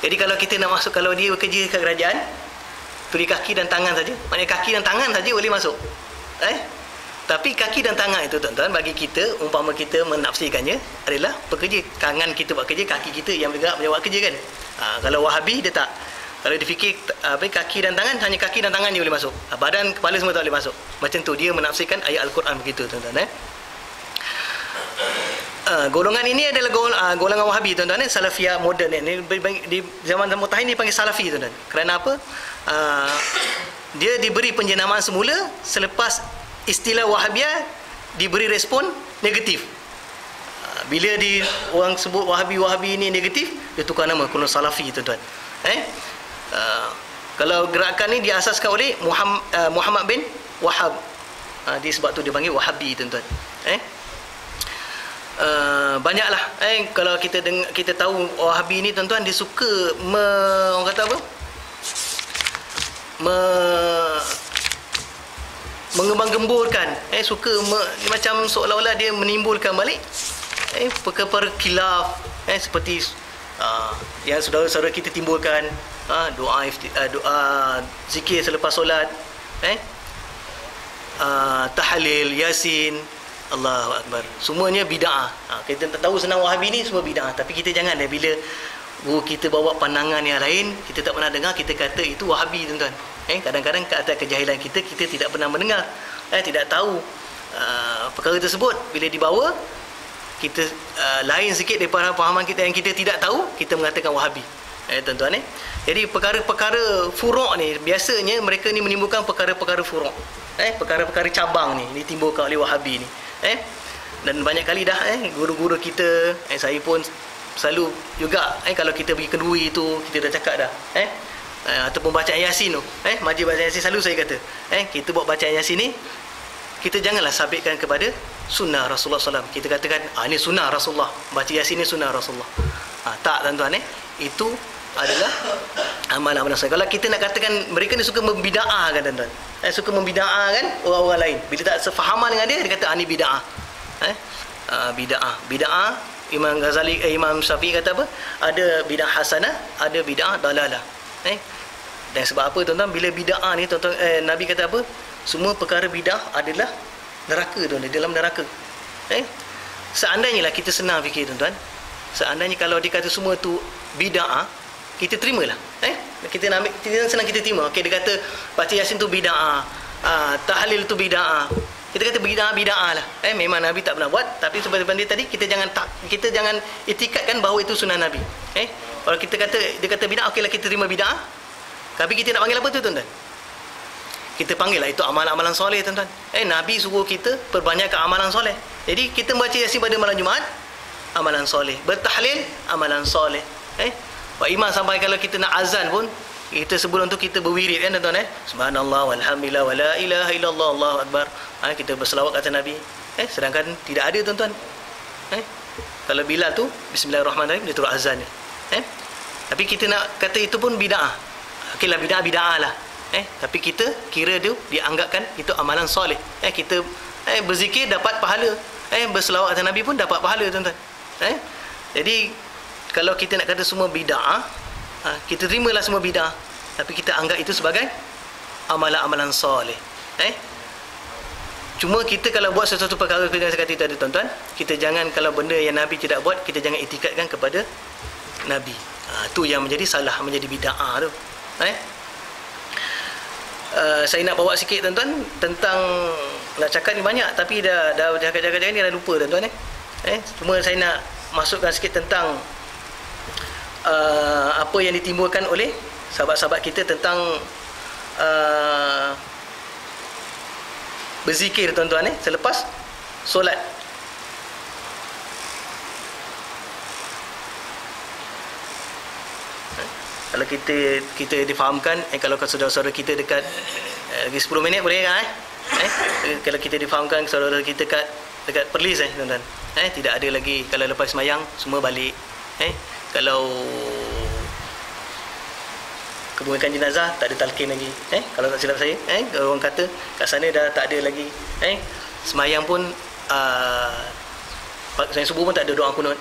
Jadi kalau kita nak masuk, kalau dia bekerja ke kerajaan, tulis kaki dan tangan saja. Maknanya kaki dan tangan saja boleh masuk. Tapi kaki dan tangan itu tuan-tuan, bagi kita, umpama kita menafsirkannya adalah pekerja. Tangan kita buat kerja, kaki kita yang bergerak buat kerja, kan? Kalau Wahabi dia tak. Kalau dia fikir kaki dan tangan, hanya kaki dan tangan je boleh masuk. Badan, kepala semua tak boleh masuk. Macam tu dia menafsirkan ayat Al-Quran begitu tuan-tuan. Golongan ini adalah golongan Wahabi tuan-tuan, Salafiyah moden ni. Di zaman mutahin dipanggil Salafi tuan-tuan. Kerana apa? Dia diberi penjenamaan semula, selepas istilah Wahabiyah diberi respon negatif. Bila orang sebut Wahabi ini negatif, dia tukar nama, golongan Salafi tuan-tuan. Kalau gerakan ni diasaskan oleh Muhammad bin Wahab. Sebab tu dia panggil Wahabi tuan-tuan. Banyaklah kalau kita tahu Wahabi ni tuan-tuan, dia suka orang kata apa, mengembang-gemburkan, suka macam seolah-olah dia menimbulkan balik perkara-perkara khilaf, seperti yang saudara-saudara kita timbulkan, doa zikir selepas solat, tahlil, yasin, Allahu Akbar, semuanya bid'ah. Kita tak tahu senang Wahabi ni semua bid'ah. Tapi kita jangan bila guru kita bawa pandangan yang lain, kita tak pernah dengar, kita kata itu Wahabi tuan-tuan. Kadang-kadang ke atas kejahilan kita tidak pernah mendengar, tidak tahu perkara tersebut. Bila dibawa, kita lain sikit daripada pahaman kita yang kita tidak tahu, kita mengatakan Wahabi. Tuan-tuan. Jadi perkara-perkara furuk ni, biasanya mereka ni menimbulkan perkara-perkara furuk, perkara-perkara cabang ni ditimbulkan oleh Wahabi ni. Dan banyak kali dah guru-guru kita, saya pun selalu juga, kalau kita pergi kenduri tu, kita dah cakap dah, ataupun bacaan Yasin tu, majlis bacaan Yasin, selalu saya kata, kita buat bacaan Yasin ni, kita janganlah sabitkan kepada sunnah Rasulullah SAW. Kita katakan, ini sunnah Rasulullah, baca Yasin ni sunnah Rasulullah. Tak tuan-tuan, itu adalah amalan-amalan saya. Kalau kita nak katakan mereka ni suka membida'ahkan tuan-tuan, suka membida'ahkan orang-orang lain. Bila tak sefahaman dengan dia kata ni bida'ah. Bida'ah. Imam Ghazali, Imam Syafi'i kata apa? Ada bid'ah hasanah, ada bid'ah dalalah. Dan sebab apa tuan-tuan? Bila bid'ah ni tuan-tuan, Nabi kata apa? Semua perkara bid'ah adalah neraka tuan-tuan, dalam neraka. Seandainya lah kita senang fikir tuan-tuan, seandainya kalau dia kata semua tu bid'ah, kita terimalah. Kita nak ambil, senang kita terima. Okey, dia kata baca Yasin tu bid'ah, tahlil tu bid'ah, kita kata bid'ah lah. Memang Nabi tak pernah buat, tapi sebenarnya tadi kita jangan itikadkan bahawa itu sunnah Nabi. Kalau kita kata, dia kata bid'ah, okeylah kita terima bid'ah. Tapi kita nak panggil apa tu tuan-tuan? Kita panggil lah itu amalan-amalan soleh tuan-tuan. Nabi suruh kita perbanyakkan amalan soleh. Jadi kita membaca Yasin pada malam Jumaat, amalan soleh. Bertahlil, amalan soleh. Pak Imam sampai kalau kita nak azan pun, kita sebelum tu kita berwirid, kan tuan-tuan, subhanallah walhamdulillah wala ilaha illallah Allahu akbar. Kita berselawat kata Nabi. Sedangkan tidak ada tuan-tuan. Kalau Bilal tu bismillahirrahmanirrahim, dia turut azan ni. Tapi kita nak kata itu pun bid'ah. Okeylah, bid'ah lah. Tapi kita kira dia dianggapkan itu amalan soleh. Kita berzikir dapat pahala, berselawat kata Nabi pun dapat pahala tuan-tuan. Jadi kalau kita nak kata semua bid'ah, kita terimalah semua bid'ah, tapi kita anggap itu sebagai amalan-amalan soleh. Cuma kita kalau buat sesuatu perkara yang saya kata tadi tuan-tuan, kita jangan, kalau benda yang Nabi tidak buat, kita jangan itikadkan kepada Nabi. Itu yang menjadi salah, menjadi bid'ah tu. Saya nak bawa sikit tuan-tuan tentang, nak cakap ni banyak, tapi dah jaga-jaga ni dah lupa tuan-tuan. Cuma saya nak masukkan sikit tentang apa yang ditimbulkan oleh sahabat-sahabat kita tentang berzikir tuan-tuan selepas solat. Kalau kita difahamkan, kalau saudara-saudara kita dekat lagi 10 minit boleh kan kalau kita difahamkan saudara kita dekat Perlis tuan-tuan, tidak ada lagi, kalau lepas semayang semua balik, kalau kebumikan jenazah tak ada talqin lagi, kalau tak silap saya, orang kata kat sana dah tak ada lagi, semayang pun saya subuh pun tak ada doa kunut,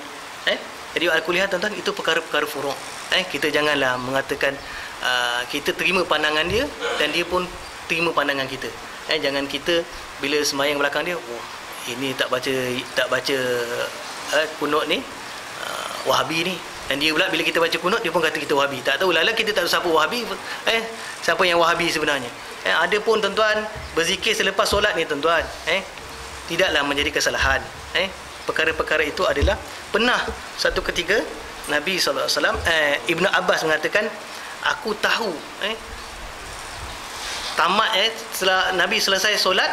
jadi al-kuliah tuan-tuan, itu perkara-perkara furuk. Kita janganlah mengatakan kita terima pandangan dia dan dia pun terima pandangan kita. Jangan kita bila semayang belakang dia, ini tak baca kunut ni, Wahabi ni. Dan dia pula bila kita baca kunut, dia pun kata kita Wahabi. Tak tahu lala kita tak tahu siapa Wahabi, siapa yang Wahabi sebenarnya. Ada pun tuan-tuan berzikir selepas solat ni tuan-tuan, tidaklah menjadi kesalahan. Perkara-perkara itu adalah pernah satu ketika Nabi SAW, Ibnu Abbas mengatakan, aku tahu tamat setelah Nabi selesai solat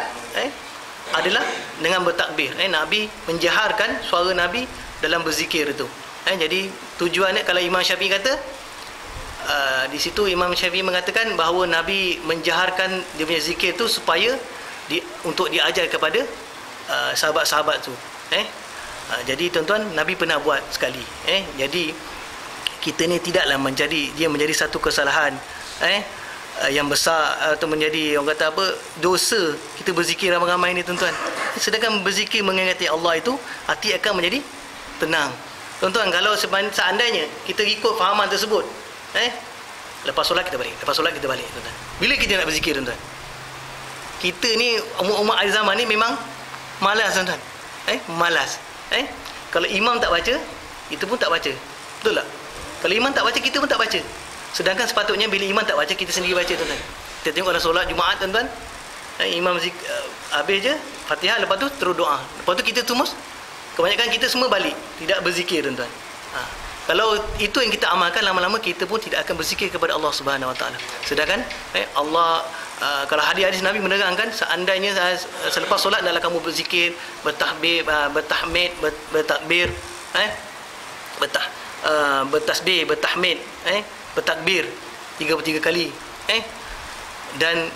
adalah dengan bertakbir. Nabi menjaharkan suara Nabi dalam berzikir itu. Jadi tujuannya, kalau Imam Syafi'i kata, di situ Imam Syafi'i mengatakan bahawa Nabi menjaharkan dia punya zikir itu supaya untuk diajar kepada sahabat-sahabat tu. Jadi tuan-tuan, Nabi pernah buat sekali. Jadi kita ni tidaklah menjadi satu kesalahan yang besar, atau menjadi orang kata apa, dosa kita berzikir ramai-ramai ni tuan-tuan. Sedangkan berzikir mengingati Allah itu, hati akan menjadi tenang. Tuan-tuan, kalau seandainya kita ikut fahaman tersebut, lepas solat kita balik, tuan-tuan. Bila kita nak berzikir tuan-tuan? Kita ni umat akhir zaman ni memang malas tuan-tuan. Malas. Kalau imam tak baca, itu pun tak baca. Betul tak? Kalau imam tak baca, kita pun tak baca. Sedangkan sepatutnya bila imam tak baca, kita sendiri baca tuan-tuan. Kita tengok orang solat Jumaat tuan-tuan, imam habis je Fatihah, lepas tu terus doa. Lepas tu kita tumus, kebanyakan kita semua balik, tidak berzikir tuan-tuan. Kalau itu yang kita amalkan, lama-lama kita pun tidak akan berzikir kepada Allah Subhanahu Wa Taala. Sedangkan Allah, kalau hadis-hadis Nabi menerangkan, seandainya selepas solat adalah kamu berzikir, bertahbir, bertahmid, bertakbir, bertasbih, bertahmid, bertakbir 33 kali, dan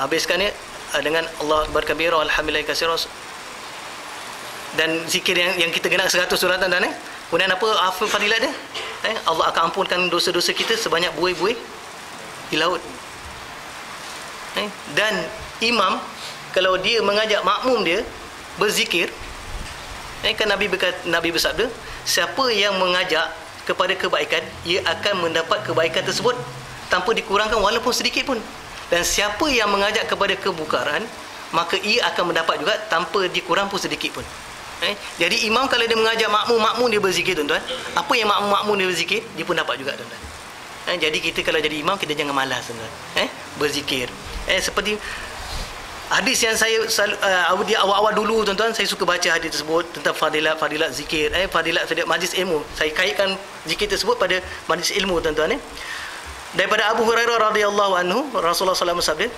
habiskannya dengan Allah Akbar kabira, alhamdulillah katsira, dan zikir yang kita genap 100 surat tuan-tuan. Kemudian apa fadilat dia? Allah akan ampunkan dosa-dosa kita sebanyak buih-buih di laut. Dan imam kalau dia mengajak makmum dia berzikir, kan Nabi bersabda, siapa yang mengajak kepada kebaikan, ia akan mendapat kebaikan tersebut tanpa dikurangkan walaupun sedikit pun. Dan siapa yang mengajak kepada kebukaran, maka ia akan mendapat juga tanpa dikurang pun sedikit pun. Jadi imam kalau dia mengajak makmum dia berzikir tuan-tuan, apa yang makmum dia berzikir, dia pun dapat juga tuan-tuan. Jadi kita kalau jadi imam, kita jangan malas tuan-tuan, berzikir. Seperti hadis yang saya di awal-awal dulu tuan-tuan, saya suka baca hadis tersebut tentang fadilat zikir, fadilat majlis ilmu. Saya kaitkan zikir tersebut pada majlis ilmu tuan-tuan. Daripada Abu Hurairah radhiyallahu anhu, Rasulullah SAW bersabda,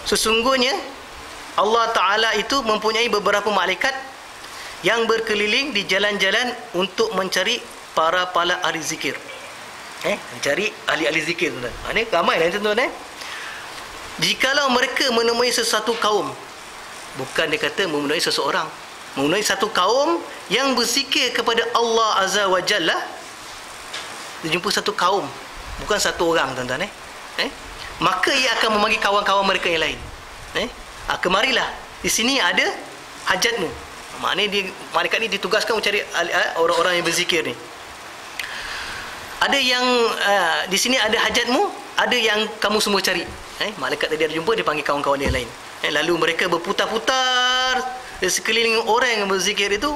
sesungguhnya Allah Ta'ala itu mempunyai beberapa malaikat yang berkeliling di jalan-jalan untuk mencari para ahli zikir. Mencari ahli-ahli zikir tuan-tuan. Ini ramai lah tuan-tuan. Jikalau mereka menemui sesuatu kaum, bukan dia kata menemui seseorang, menemui satu kaum yang berzikir kepada Allah Azza wa Jalla, dia jumpa satu kaum, bukan satu orang tuan-tuan. Maka ia akan memanggil kawan-kawan mereka yang lain. Kemarilah, di sini ada hajatmu. Maknanya malaikat ni ditugaskan mencari orang-orang yang berzikir ni. Ada yang di sini ada hajatmu, ada yang kamu semua cari. Malaikat tadi ada jumpa, dia panggil kawan-kawan dia yang lain. Lalu mereka berputar-putar di sekeliling orang yang berzikir itu,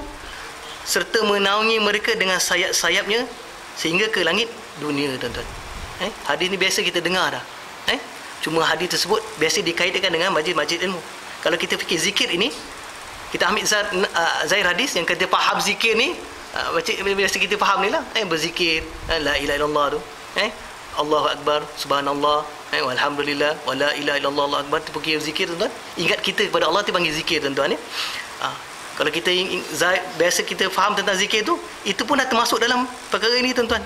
serta menaungi mereka dengan sayap-sayapnya sehingga ke langit dunia tuan-tuan. Hadis ni biasa kita dengar dah. Cuma hadis tersebut biasa dikaitkan dengan majlis-majlis ilmu. Kalau kita fikir zikir ini, kita ambil zahir hadis yang kata faham zikir ni baca biasa kita faham ni lah, berzikir, la ilaha illallah tu, Allahu akbar, subhanallah, walhamdulillah, wala ilaha illallah, Allahu akbar, tu pergi zikir tuan-tuan. Ingat kita kepada Allah tu panggil zikir tuan-tuan ya. Kalau kita biasa kita faham tentang zikir tu, itu pun dah termasuk dalam perkara ini tuan-tuan.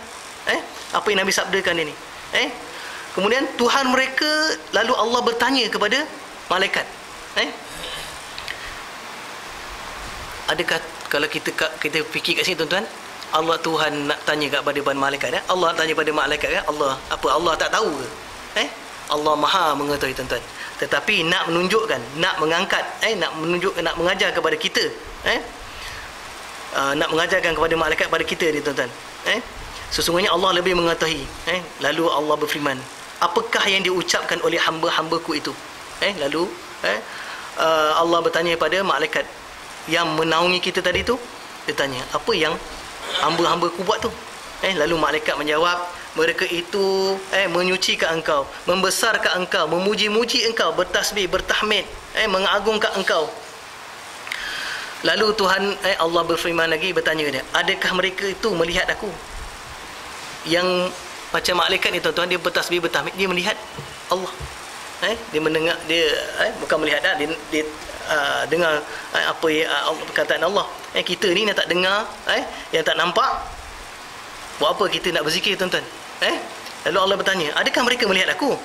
Apa yang Nabi sabdakan ini. Kemudian Tuhan mereka, lalu Allah bertanya kepada malaikat. Adakah kalau kita fikir kat sini tuan-tuan, Allah Tuhan nak tanya kepada malaikat, Allah nak tanya pada malaikat, Allah apa Allah tak tahu ke? Allah Maha mengetahui tuan-tuan. Tetapi nak menunjukkan, nak mengangkat, nak mengajar kepada kita, nak mengajarkan kepada malaikat pada kita ni tuan-tuan. Sesungguhnya Allah lebih mengetahui. Lalu Allah berfirman, apakah yang diucapkan oleh hamba-hambaku itu? Lalu Allah bertanya pada malaikat yang menaungi kita tadi tu, dia tanya, apa yang hamba-hambaku buat tu? Lalu malaikat menjawab, mereka itu menyucikan engkau, membesarkan engkau, memuji-muji engkau, bertasbih, bertahmid, mengagungkan engkau. Lalu Tuhan Allah berfirman lagi, bertanya dia, adakah mereka itu melihat aku? Yang macam malaikat ni tuan-tuan, dia bertasbih, bertahmid, dia melihat Allah. Dia mendengar, dia bukan melihat dah, dia dengar apa perkataan Allah. Kita ni yang tak dengar, yang tak nampak, buat apa kita nak berzikir tuan-tuan? Lalu Allah bertanya, adakah mereka melihat aku?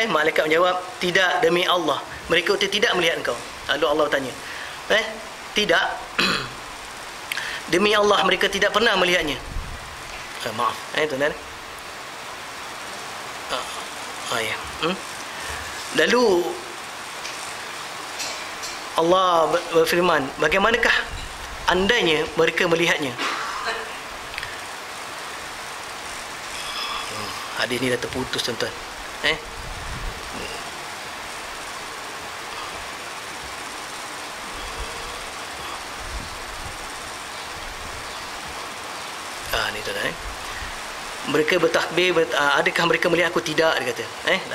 Malaikat menjawab, tidak, demi Allah, mereka itu tidak melihat engkau. Lalu Allah bertanya, tidak, demi Allah mereka tidak pernah melihatnya. Maaf, tuan-tuan. Ya. Lalu Allah berfirman, bagaimanakah andainya mereka melihatnya? Hadis ni dah terputus tuan-tuan. Ni tuan-tuan. Mereka bertakbir, adakah mereka melihat aku? Tidak, dia kata.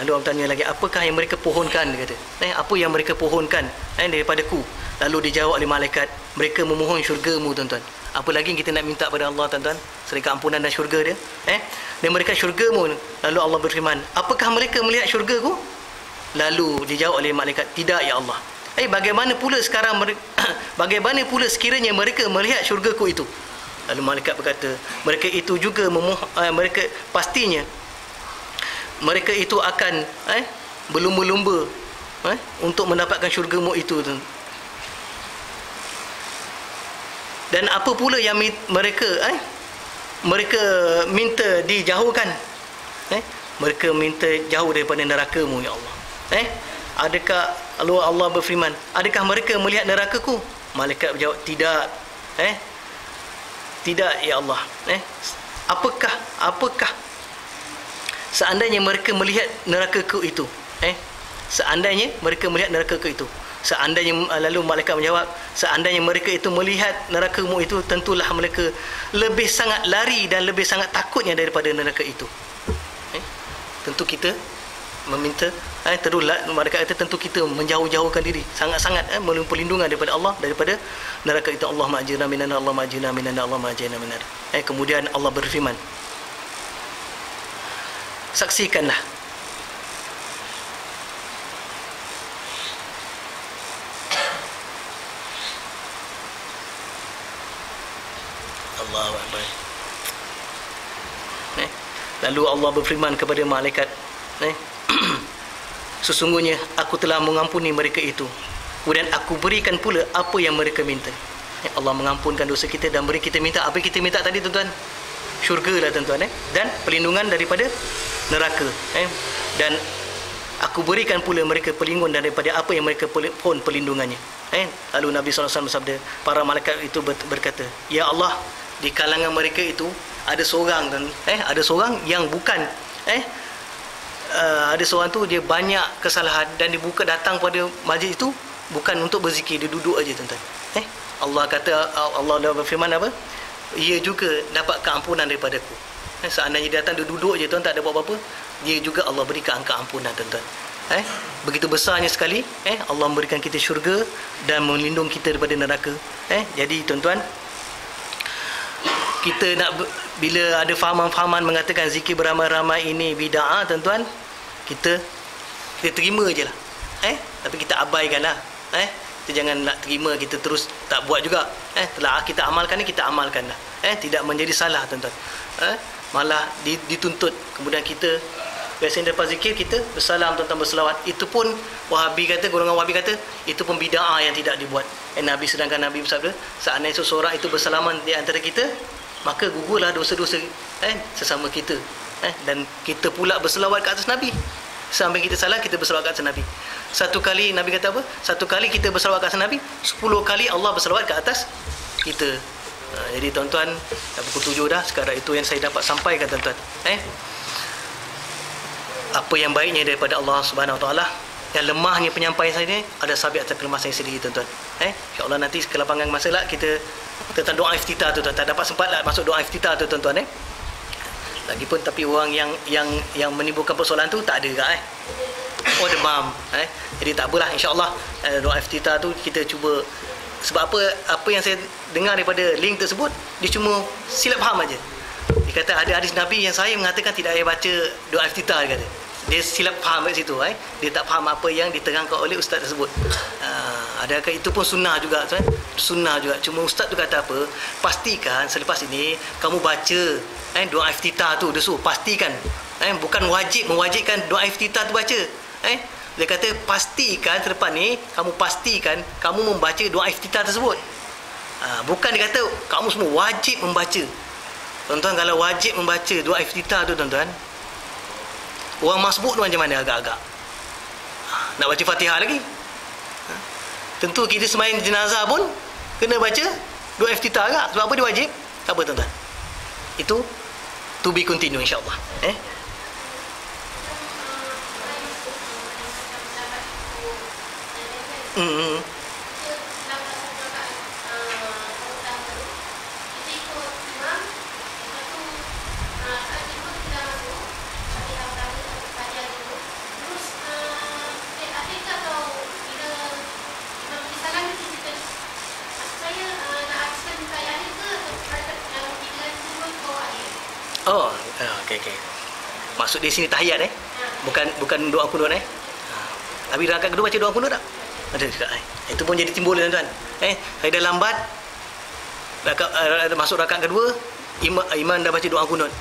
Lalu Allah tanya lagi, apakah yang mereka pohonkan? Dia kata. Apa yang mereka pohonkan daripadaku? Lalu dijawab oleh malaikat, mereka memohon syurgamu tuan-tuan. Apa lagi yang kita nak minta pada Allah tuan-tuan? Selain keampunan dan syurga dia. Dan mereka syurgamu. Lalu Allah berfirman, apakah mereka melihat syurgaku? Lalu dijawab oleh malaikat, tidak ya Allah. Bagaimana pula sekarang bagaimana pula sekiranya mereka melihat syurgaku itu? Lalu malaikat berkata, mereka itu juga mereka pastinya mereka itu akan berlumba-lumba untuk mendapatkan syurgamu itu. Dan apa pula yang mereka minta dijauhkan? Mereka minta jauh daripada neraka-Mu ya Allah. Adakah Allah berfirman, adakah mereka melihat neraka-Ku? Malaikat berjawab, tidak. Tidak ya Allah. Apakah seandainya mereka melihat neraka-Ku itu? Seandainya mereka melihat neraka-Ku itu. Seandainya, lalu malaikat menjawab, seandainya mereka itu melihat neraka-Mu itu, tentulah mereka lebih sangat lari dan lebih sangat takutnya daripada neraka itu. Tentu kita meminta, teruslah malaikat kata, tentu kita menjauh-jauhkan diri sangat-sangat memohon perlindungan daripada Allah daripada neraka itu. Allahumma ajirna minan nar, Allahumma ajirna minan nar, Allahumma ajirna minan nar. Kemudian Allah berfirman, saksikanlah Allahu akbar. Lalu Allah berfirman kepada malaikat, sesungguhnya aku telah mengampuni mereka itu, kemudian aku berikan pula apa yang mereka minta. Allah mengampunkan dosa kita dan beri kita minta apa yang kita minta tadi tuan-tuan, syurga lah tuan-tuan, dan perlindungan daripada neraka, dan aku berikan pula mereka perlindungan daripada apa yang mereka pohon perlindungannya. Lalu Nabi SAW bersabda, para malaikat itu berkata, ya Allah, di kalangan mereka itu ada seorang ada seorang yang bukan ada seorang tu dia banyak kesalahan dan dia buka datang pada majlis itu bukan untuk berzikir, dia duduk aja tuan-tuan. Allah kata, Allah berfirman apa? Ia juga dapat keampunan daripadaku. Seandainya dia datang, dia duduk aja tuan, tak ada buat apa-apa, dia juga Allah berikan keampunan tuan-tuan. Begitu besarnya sekali Allah memberikan kita syurga dan melindungi kita daripada neraka. Jadi tuan-tuan, kita bila ada fahaman-fahaman mengatakan zikir beramai-ramai ini bid'ah, tuan-tuan, kita terima je lah. Tapi kita abaikanlah. Kita jangan nak terima, kita terus tak buat juga. Telah kita amalkan ni, kita amalkan lah. Tidak menjadi salah, tuan-tuan. Malah dituntut. Kemudian kita biasanya lepas zikir kita bersalam, tuan-tuan, berselawat. Itu pun golongan Wahabi kata itu pun bid'ah yang tidak dibuat. Nabi, sedangkan Nabi bersabda, seandainya seseorang itu bersalaman di antara kita, maka gugurlah dosa-dosa sesama kita. Dan kita pula berselawat ke atas Nabi. Sampai kita salah, kita berselawat ke atas Nabi. Satu kali Nabi kata apa? Satu kali kita berselawat ke atas Nabi, 10 kali Allah berselawat ke atas kita. Jadi tuan-tuan, dah pukul 7 dah. Sekarang itu yang saya dapat sampaikan, tuan-tuan. Apa yang baiknya daripada Allah Subhanahu Wa Taala, yang lemahnya penyampaian saya ni ada sabit atas kelemahan saya sendiri, tuan-tuan. InsyaAllah nanti kelapangan masa lah kita tentang doa iftitah tu, tuan. Tak dapat sempat lah masuk doa iftitah tu, tuan-tuan. Lagipun tapi orang yang menimbulkan persoalan tu tak ada juga demam. Jadi tak apalah, insya-Allah doa iftitah tu kita cuba. Sebab apa yang saya dengar daripada link tersebut, dia cuma silap faham aja. Dia kata ada hadis Nabi yang saya mengatakan tidak payah baca doa iftitah, dia kata. Dia silap faham kat situ. Dia tak faham apa yang diterangkan oleh ustaz tersebut. Adakah itu pun sunnah juga, tuan? Sunnah juga. Cuma ustaz tu kata apa? Pastikan selepas ini kamu baca doa iftitah tu. Dia suruh pastikan. Bukan mewajibkan doa iftitah tu baca. Dia kata pastikan selepas ni kamu pastikan kamu membaca doa iftitah tersebut. Bukan dia kata kamu semua wajib membaca. Tuan-tuan, kalau wajib membaca doa iftitah tu, tuan-tuan, orang masbuk tu macam mana agak-agak? Nak baca Fatihah lagi? Tentu kita sembahyang jenazah pun kena baca doa iftitah agak. Sebab apa dia wajib? Tak apa, tuan-tuan. Itu to be continue, insya-Allah. Okey. Maksud di sini tahiyat bukan doa kunut Tapi rakaat kedua baca doa kunut tak? Ada juga Itu pun jadi timbul, tuan-tuan. Saya dah lambat masuk rakaat kedua, imam dah baca doa kunut.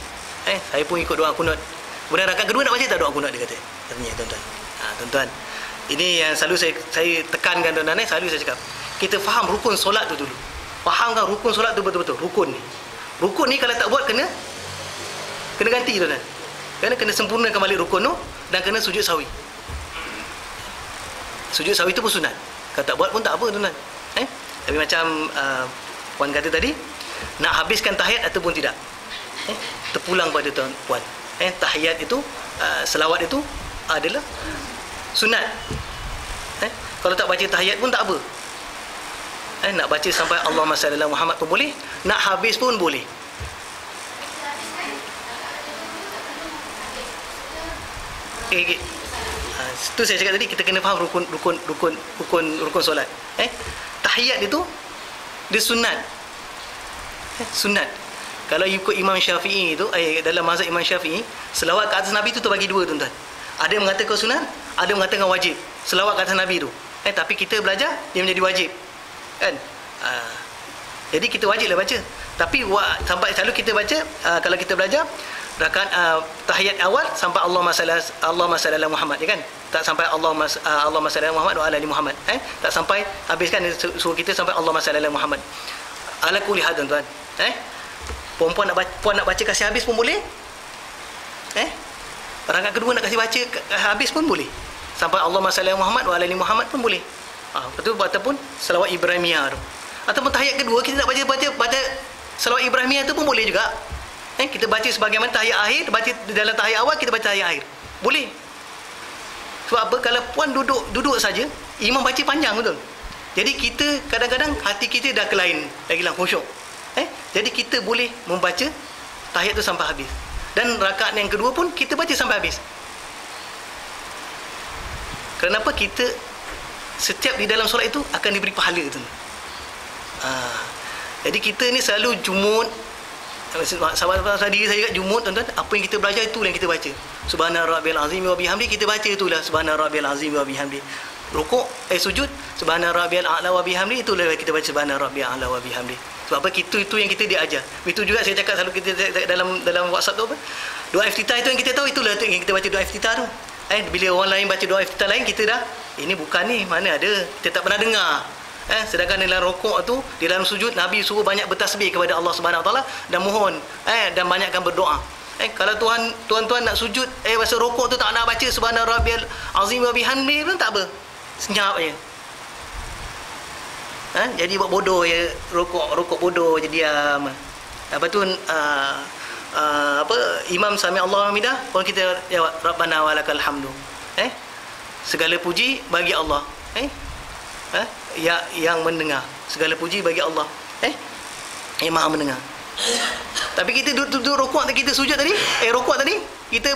Saya pun ikut doa kunut. Kemudian rakaat kedua nak baca tak doa kunut, dia kata. Katanya, tuan-tuan. Tuan-tuan, ini yang selalu saya tekankan, tuan-tuan. Selalu saya cakap, kita faham rukun solat tu dulu. Fahamkan rukun solat tu betul-betul. Rukun ni kalau tak buat kena ganti, tuan-tuan. Kena sempurnakan balik rukun tu dan kena sujud sahwi. Sujud sahwi tu pun sunat. Kalau tak buat pun tak apa, tuan-tuan. Tapi macam puan kata tadi, nak habiskan tahiyat ataupun tidak, terpulang pada puan. Tahiyat itu, selawat itu adalah sunat. Kalau tak baca tahiyat pun tak apa. Nak baca sampai Allahumma salli ala Muhammad pun boleh, nak habis pun boleh. Itu saya cakap tadi, kita kena faham rukun solat. Tahiyat itu dia sunat. Sunat. Kalau ikut Imam Syafi'i itu, dalam mazhab Imam Syafi'i, selawat ke atas Nabi itu terbagi dua, tuan-tuan. Ada yang mengatakan sunat, ada yang mengatakan wajib. Selawat ke atas Nabi itu. Tapi kita belajar dia menjadi wajib. Kan? Jadi kita wajiblah baca. Tapi sampai selalu kita baca, kalau kita belajar rakaat tahiyat awal sampai Allahumma salli ala Muhammad, ya kan? Tak sampai Allahumma salli ala Muhammad wa ala ali Muhammad. Tak sampai habiskan, suruh kita sampai Allahumma salli ala Muhammad. Ala kulli hal, tuan-tuan. Puan nak baca kasih habis pun boleh. Rakaat kedua nak kasih baca habis pun boleh. Sampai Allahumma salli ala Muhammad wa ala ali Muhammad pun boleh. Betul, ataupun selawat Ibrahimiyah tu. Ataupun tahiyat kedua kita nak baca selawat Ibrahimiyah tu pun boleh juga. Kita baca sebagaimana tahiyat akhir, baca dalam tahiyat awal, kita baca tahiyat akhir. Boleh. Sebab apa? Kalau puan duduk saja, imam baca panjang, betul. Jadi kita kadang-kadang hati kita dah kelain, dah hilang khusyuk. Jadi kita boleh membaca tahiyat tu sampai habis. Dan rakaat yang kedua pun kita baca sampai habis. Kenapa? Kita setiap di dalam solat itu akan diberi pahala tu. Jadi kita ni selalu jumud, Sahabat diri saya kat Jumud, tuan-tuan, apa yang kita belajar itulah yang kita baca. Subhana rabbil azim wa bihamdi, kita baca itulah subhana rabbil azim wa bihamdi. Rukuk, sujud, subhana rabbil a'la wa bihamdi, itulah kita baca subhana rabbil a'la wa bihamdi. Sebab apa? Itu yang kita diajar. Itu juga saya cakap selalu kita dalam WhatsApp tu apa? Doa iftitah itu yang kita tahu, itulah tu yang kita baca doa iftitah tu. Bila orang lain baca doa iftitah lain, kita dah ini bukan ni, mana ada, kita tak pernah dengar. Sedangkan dalam rukuk tu, di dalam sujud, Nabi suruh banyak bertasbih kepada Allah Subhanahu Wa Taala dan mohon, dan banyakkan berdoa. Kalau tuan-tuan nak sujud, masa rukuk tu tak nak baca subhana rabbiyal azim wa bihamdi pun tak apa, senyap je. Jadi buat bodoh je, rukuk bodoh je, diam. Lepas tu Imam sami Allahu hamidah, pun kita jawab rabbana walakal hamdu. Segala puji bagi Allah. Yang mendengar, segala puji bagi Allah, yang Maha mendengar. Tapi kita duduk rukuk, kita sujud tadi, rukuk tadi kita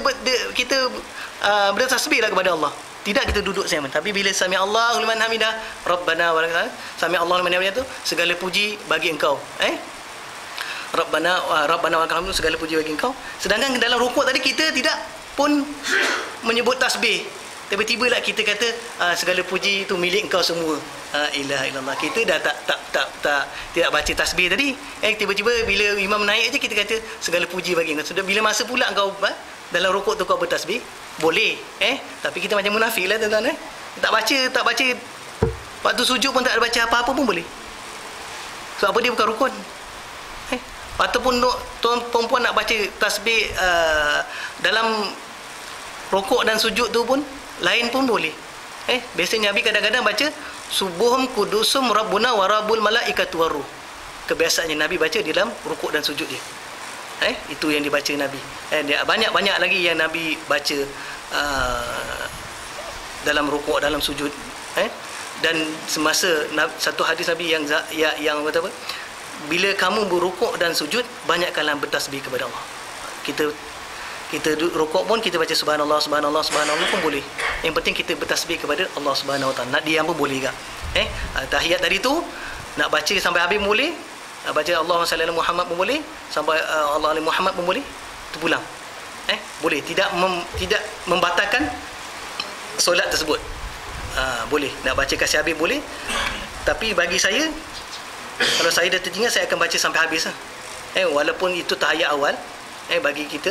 bertasbihlah kepada Allah. Tidak kita duduk sama. Tapi bila sami Allahu liman hamidah, rabbana walakal, sami Allahu liman hamidah tu segala puji bagi engkau. Rabbana walakal hamdu, segala puji bagi engkau. Sedangkan dalam rukuk tadi kita tidak pun menyebut tasbih. Tiba-tiba lah kita kata segala puji itu milik engkau semua. Ilaha illallah. Kita dah tidak baca tasbih tadi. Tiba-tiba bila imam naik aja kita kata segala puji bagi engkau. Sudah bila masa pula engkau dalam rukuk tu kau bertasbih, boleh. Tapi kita macam munafik lah tuan-tuan. Tak baca. Waktu sujud pun tak ada baca apa-apa pun boleh. Sebab apa? Dia bukan rukun. Ataupun tuan perempuan nak baca tasbih dalam rukuk dan sujud tu pun lain pun boleh. Biasanya Nabi kadang-kadang baca subuhum kudusum rabbuna wa rabbul malaikatu waruh. Kebiasaannya Nabi baca di dalam rukuk dan sujud dia. Itu yang dibaca Nabi. Banyak-banyak lagi yang Nabi baca dalam rukuk, dalam sujud. Dan semasa satu hadis Nabi yang kata apa? Bila kamu berrukuk dan sujud, banyakkanlah bertasbih kepada Allah. Kita rukuk pun kita baca subhanallah pun boleh. Yang penting kita bertasbih kepada Allah Subhanahu Wa Taala. Nak diam pun boleh juga. Tahiyat tadi tu nak baca sampai habis boleh. Nak baca Allahumma salli ala Muhammad pun boleh, sampai Allah ala Muhammad pun boleh. Tu pulang. Boleh, tidak membatalkan solat tersebut. Boleh. Nak baca kasih habis boleh. Tapi bagi saya, kalau saya dah tertinggal, saya akan baca sampai habis lah. Walaupun itu tahiyat awal. Bagi kita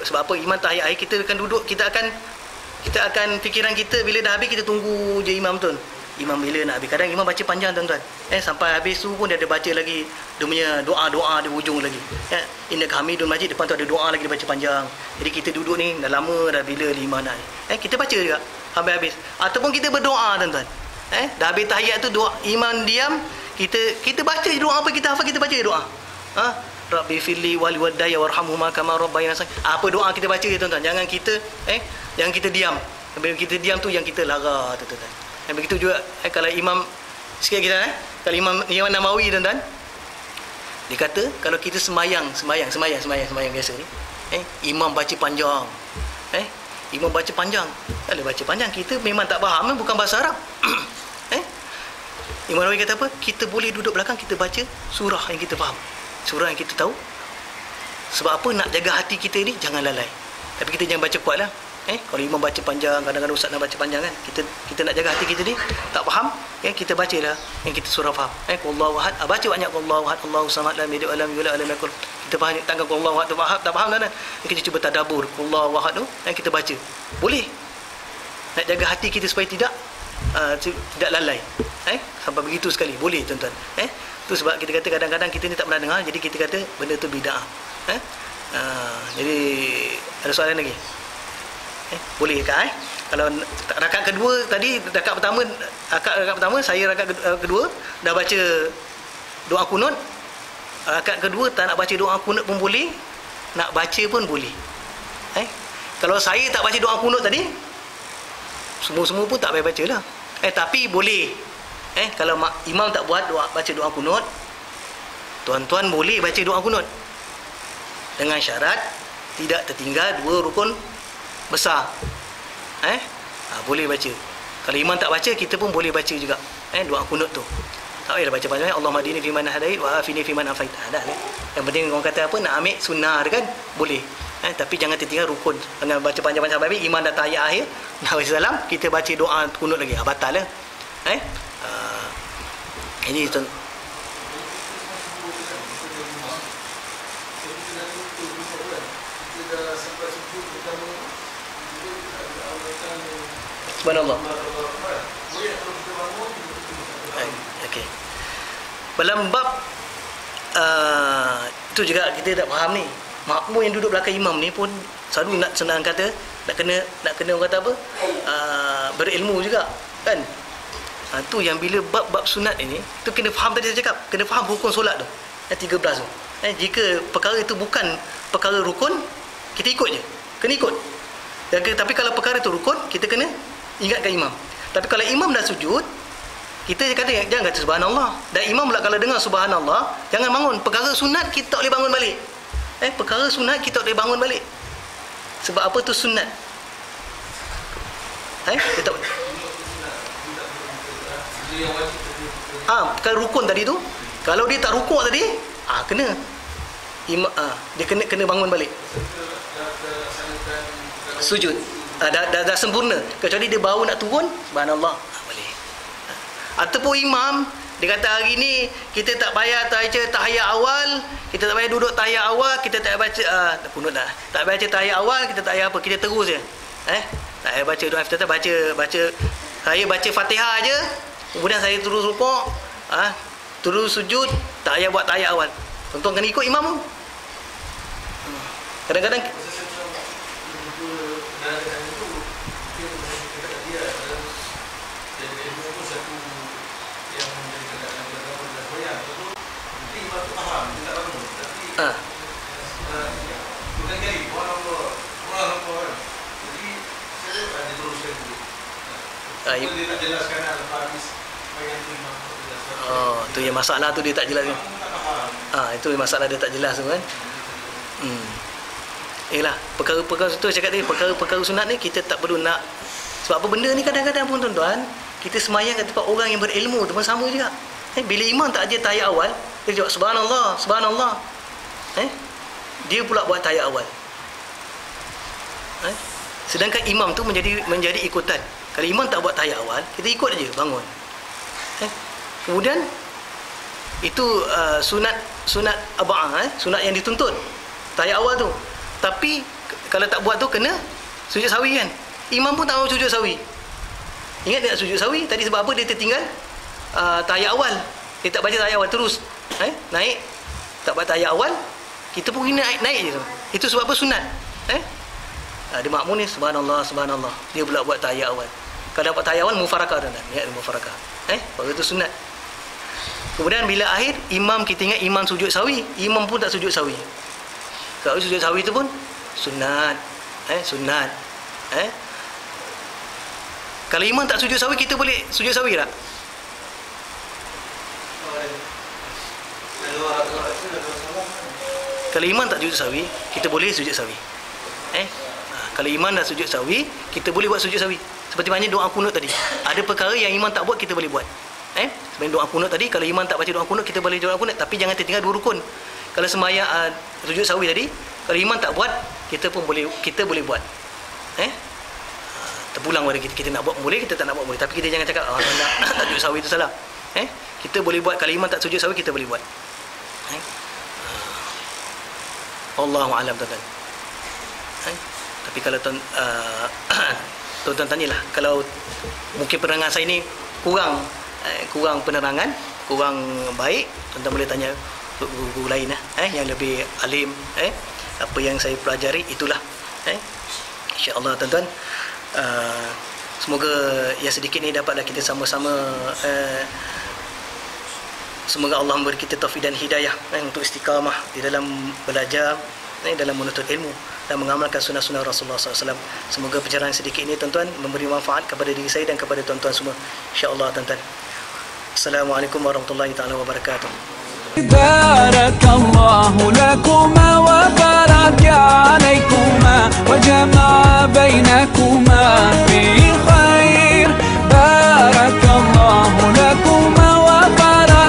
sebab apa? Imam tahiyat akhir kita akan duduk, kita akan fikiran kita bila dah habis, kita tunggu je imam tu. Imam bila nak habis. Kadang imam baca panjang tuan-tuan. Sampai habis tu pun dia ada baca lagi dia punya doa di hujung lagi. Innaka Hamidun Majid, depan tu ada doa lagi dia baca panjang. Jadi kita duduk ni dah lama dah, bila imam nak ni. Kita baca juga sampai habis. Ataupun kita berdoa tuan-tuan. Dah habis tahiyat tu, doa imam diam, kita baca doa apa kita hafal, kita baca doa. Rabbi firli wali wadaya warhamhuma kama rabbayana saghira. Apa doa kita baca tuan-tuan. Jangan kita diam. Bila kita diam tu yang kita lara tuan-tuan. Begitu juga kalau imam sikit kita kalau imam Nawawi tuan-tuan, dia kata kalau kita sembahyang biasa ni, imam baca panjang. Imam baca panjang. Kalau baca panjang kita memang tak faham, bukan bahasa Arab. Imam Nawawi kata apa? Kita boleh duduk belakang, kita baca surah yang kita faham, surah yang kita tahu. Sebab apa? Nak jaga hati kita ni jangan lalai. Tapi kita jangan baca kuat lah. Kalau imam baca panjang, kadang-kadang ustaz nak baca panjang kan, kita nak jaga hati kita ni tak faham, kita bacalah yang kita surah faham. Qullahu ahad, baca banyak Qullahu ahad, Allahu samad, lam yalid wa lam yulad wa lam yakul. Kita faham tanggal Qullahu ahad, tak faham kan? Kita cuba tadabbur Qullahu ahad tu, kita baca. Boleh. Nak jaga hati kita supaya tidak lalai. Sampai begitu sekali. Boleh tuan-tuan. Itu sebab kita kata kadang-kadang kita ni tak pernah dengar, jadi kita kata benda tu bid'ah. Jadi ada soalan lagi? Boleh ke? Kalau rakaat kedua tadi, rakaat pertama saya rakaat kedua dah baca doa kunut. Rakaat kedua tak nak baca doa kunut pun boleh, nak baca pun boleh. Kalau saya tak baca doa kunut tadi, semua pun tak payah baca lah. Tapi boleh. Kalau imam tak buat baca doa kunut, tuan-tuan boleh baca doa kunut dengan syarat tidak tertinggal 2 rukun besar. Boleh baca. Kalau imam tak baca, kita pun boleh baca juga doa kunut tu. Tak payahlah baca panjang. Allah madini fi man hadait wa afini fi man afait. Dah lah. Yang penting orang kata apa, nak ambil sunnah dia kan, boleh. Tapi jangan tertinggal rukun. Jangan baca panjang-panjang sampai imam dah tahiyat akhir, Nabi salam, kita baca doa kunut lagi. Batal lah. Ini subhanallah. Okey. Dalam bab itu juga kita tak faham ni. Makmum yang duduk belakang imam ni pun selalu nak senang kata nak kena orang kata apa? Berilmu juga, kan? Tu yang bila bab sunat ini, tu kena faham tadi saya cakap, kena faham rukun solat tu. 13 tu. Jika perkara itu bukan perkara rukun, kita ikut je. Kena ikut. Tapi kalau perkara itu rukun, kita kena ingatkan imam. Tapi kalau imam dah sujud, kita kata jangan kata subhanallah. Dan imam pula kalau dengar subhanallah, jangan bangun. Perkara sunat kita tak boleh bangun balik. Perkara sunat kita tak boleh bangun balik. Sebab apa tu sunat? Kita tak perkara rukun tadi tu, kalau dia tak rukuk tadi, kena dia kena bangun balik. Sujud. Dah sempurna. Kecuali dia baru nak turun, subhanallah, boleh. Ataupun imam dia kata hari ni kita tak payah baca tahiyat awal, kita tak payah duduk tahiyat awal, kita tak baca kunut dah. Tak baca tahiyat awal, kita tak payah apa, kita terus je. Tak payah baca doa iftitah, baca saya baca Fatihah aje, kemudian saya terus rukuk, terus sujud, tak payah buat tahiyat awal. Tuan-tuan kena ikut imam tu. Kadang-kadang tu yang masalah tu dia tak jelas kan. Itu masalah dia tak jelas tu kan. Perkara-perkara tu saya kata, perkara-perkara sunat ni kita tak perlu nak. Sebab apa benda ni kadang-kadang pun tuan-tuan, kita semayang kat tempat orang yang berilmu tu pun sama juga. Bila imam tak ajar tahiyat awal, dia jawab subhanallah, subhanallah. Dia pula buat tahiyat awal. Sedangkan imam tu menjadi ikutan. Kalau imam tak buat tahiyat awal, kita ikut aja, bangun. Kemudian itu sunat aba'ah, sunat yang dituntut tahiyat awal tu. Tapi kalau tak buat tu kena sujud sawi kan. Imam pun tak mau sujud sawi. Ingat dia nak sujud sawi tadi sebab apa? Dia tertinggal tahiyat awal. Dia tak baca tahiyat awal terus. Naik. Tak buat tahiyat awal, kita pun kena naik je. Itu sebab apa? Sunat. Dia makmum ni subhanallah, subhanallah. Dia pula buat tahiyat awal. Kalau buat tahiyat awal mufarakah tuan-tuan. Niat mufarakah. Baru itu sunat. Kemudian bila akhir imam, kita ingat imam sujud sawi, imam pun tak sujud sawi. Kalau sujud sawi itu pun sunat. Sunat. Kalau imam tak sujud sawi, kita boleh sujud sawi tak? Kalau imam tak sujud sawi, kita boleh sujud sawi. Kalau imam dah sujud sawi, kita boleh buat sujud sawi. Seperti mana doa kunut tadi. Ada perkara yang imam tak buat, kita boleh buat. Sebenarnya doa kunut tadi, kalau imam tak baca doa kunut, kita boleh doa kunut, tapi jangan tertinggal 2 rukun. Kalau sembahyang sujud sawi tadi, kalau imam tak buat, kita boleh buat. Terpulang pada kita nak buat boleh, kita tak nak buat boleh. Tapi kita jangan cakap tak sujud sawi itu salah. Kita boleh buat. Kalau imam tak sujud sawi, kita boleh buat. Allahu a'lam tuan-tuan. Tapi kalau tuan-tuan tanyalah, kalau mungkin penerangan saya ni kurang penerangan, kurang baik, tuan-tuan boleh tanya guru lain yang lebih alim. Apa yang saya pelajari itulah. InsyaAllah tuan-tuan, semoga yang sedikit ni dapatlah kita sama-sama, semoga Allah memberi kita taufik dan hidayah untuk istiqamah di dalam belajar, dalam menuntut ilmu dan mengamalkan sunnah-sunnah Rasulullah SAW. Semoga pencerahan sedikit ini tuan-tuan memberi manfaat kepada diri saya dan kepada tuan-tuan semua, insya-Allah tuan-tuan. Assalamualaikum warahmatullahi taala wabarakatuh. Barakallahu lakuma wa baraka alaikuma wa jama'a bainakuma fi khair. Barakallahu lakuma wa baraka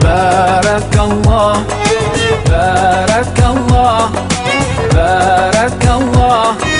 Barakallah, barakallah, barakallah.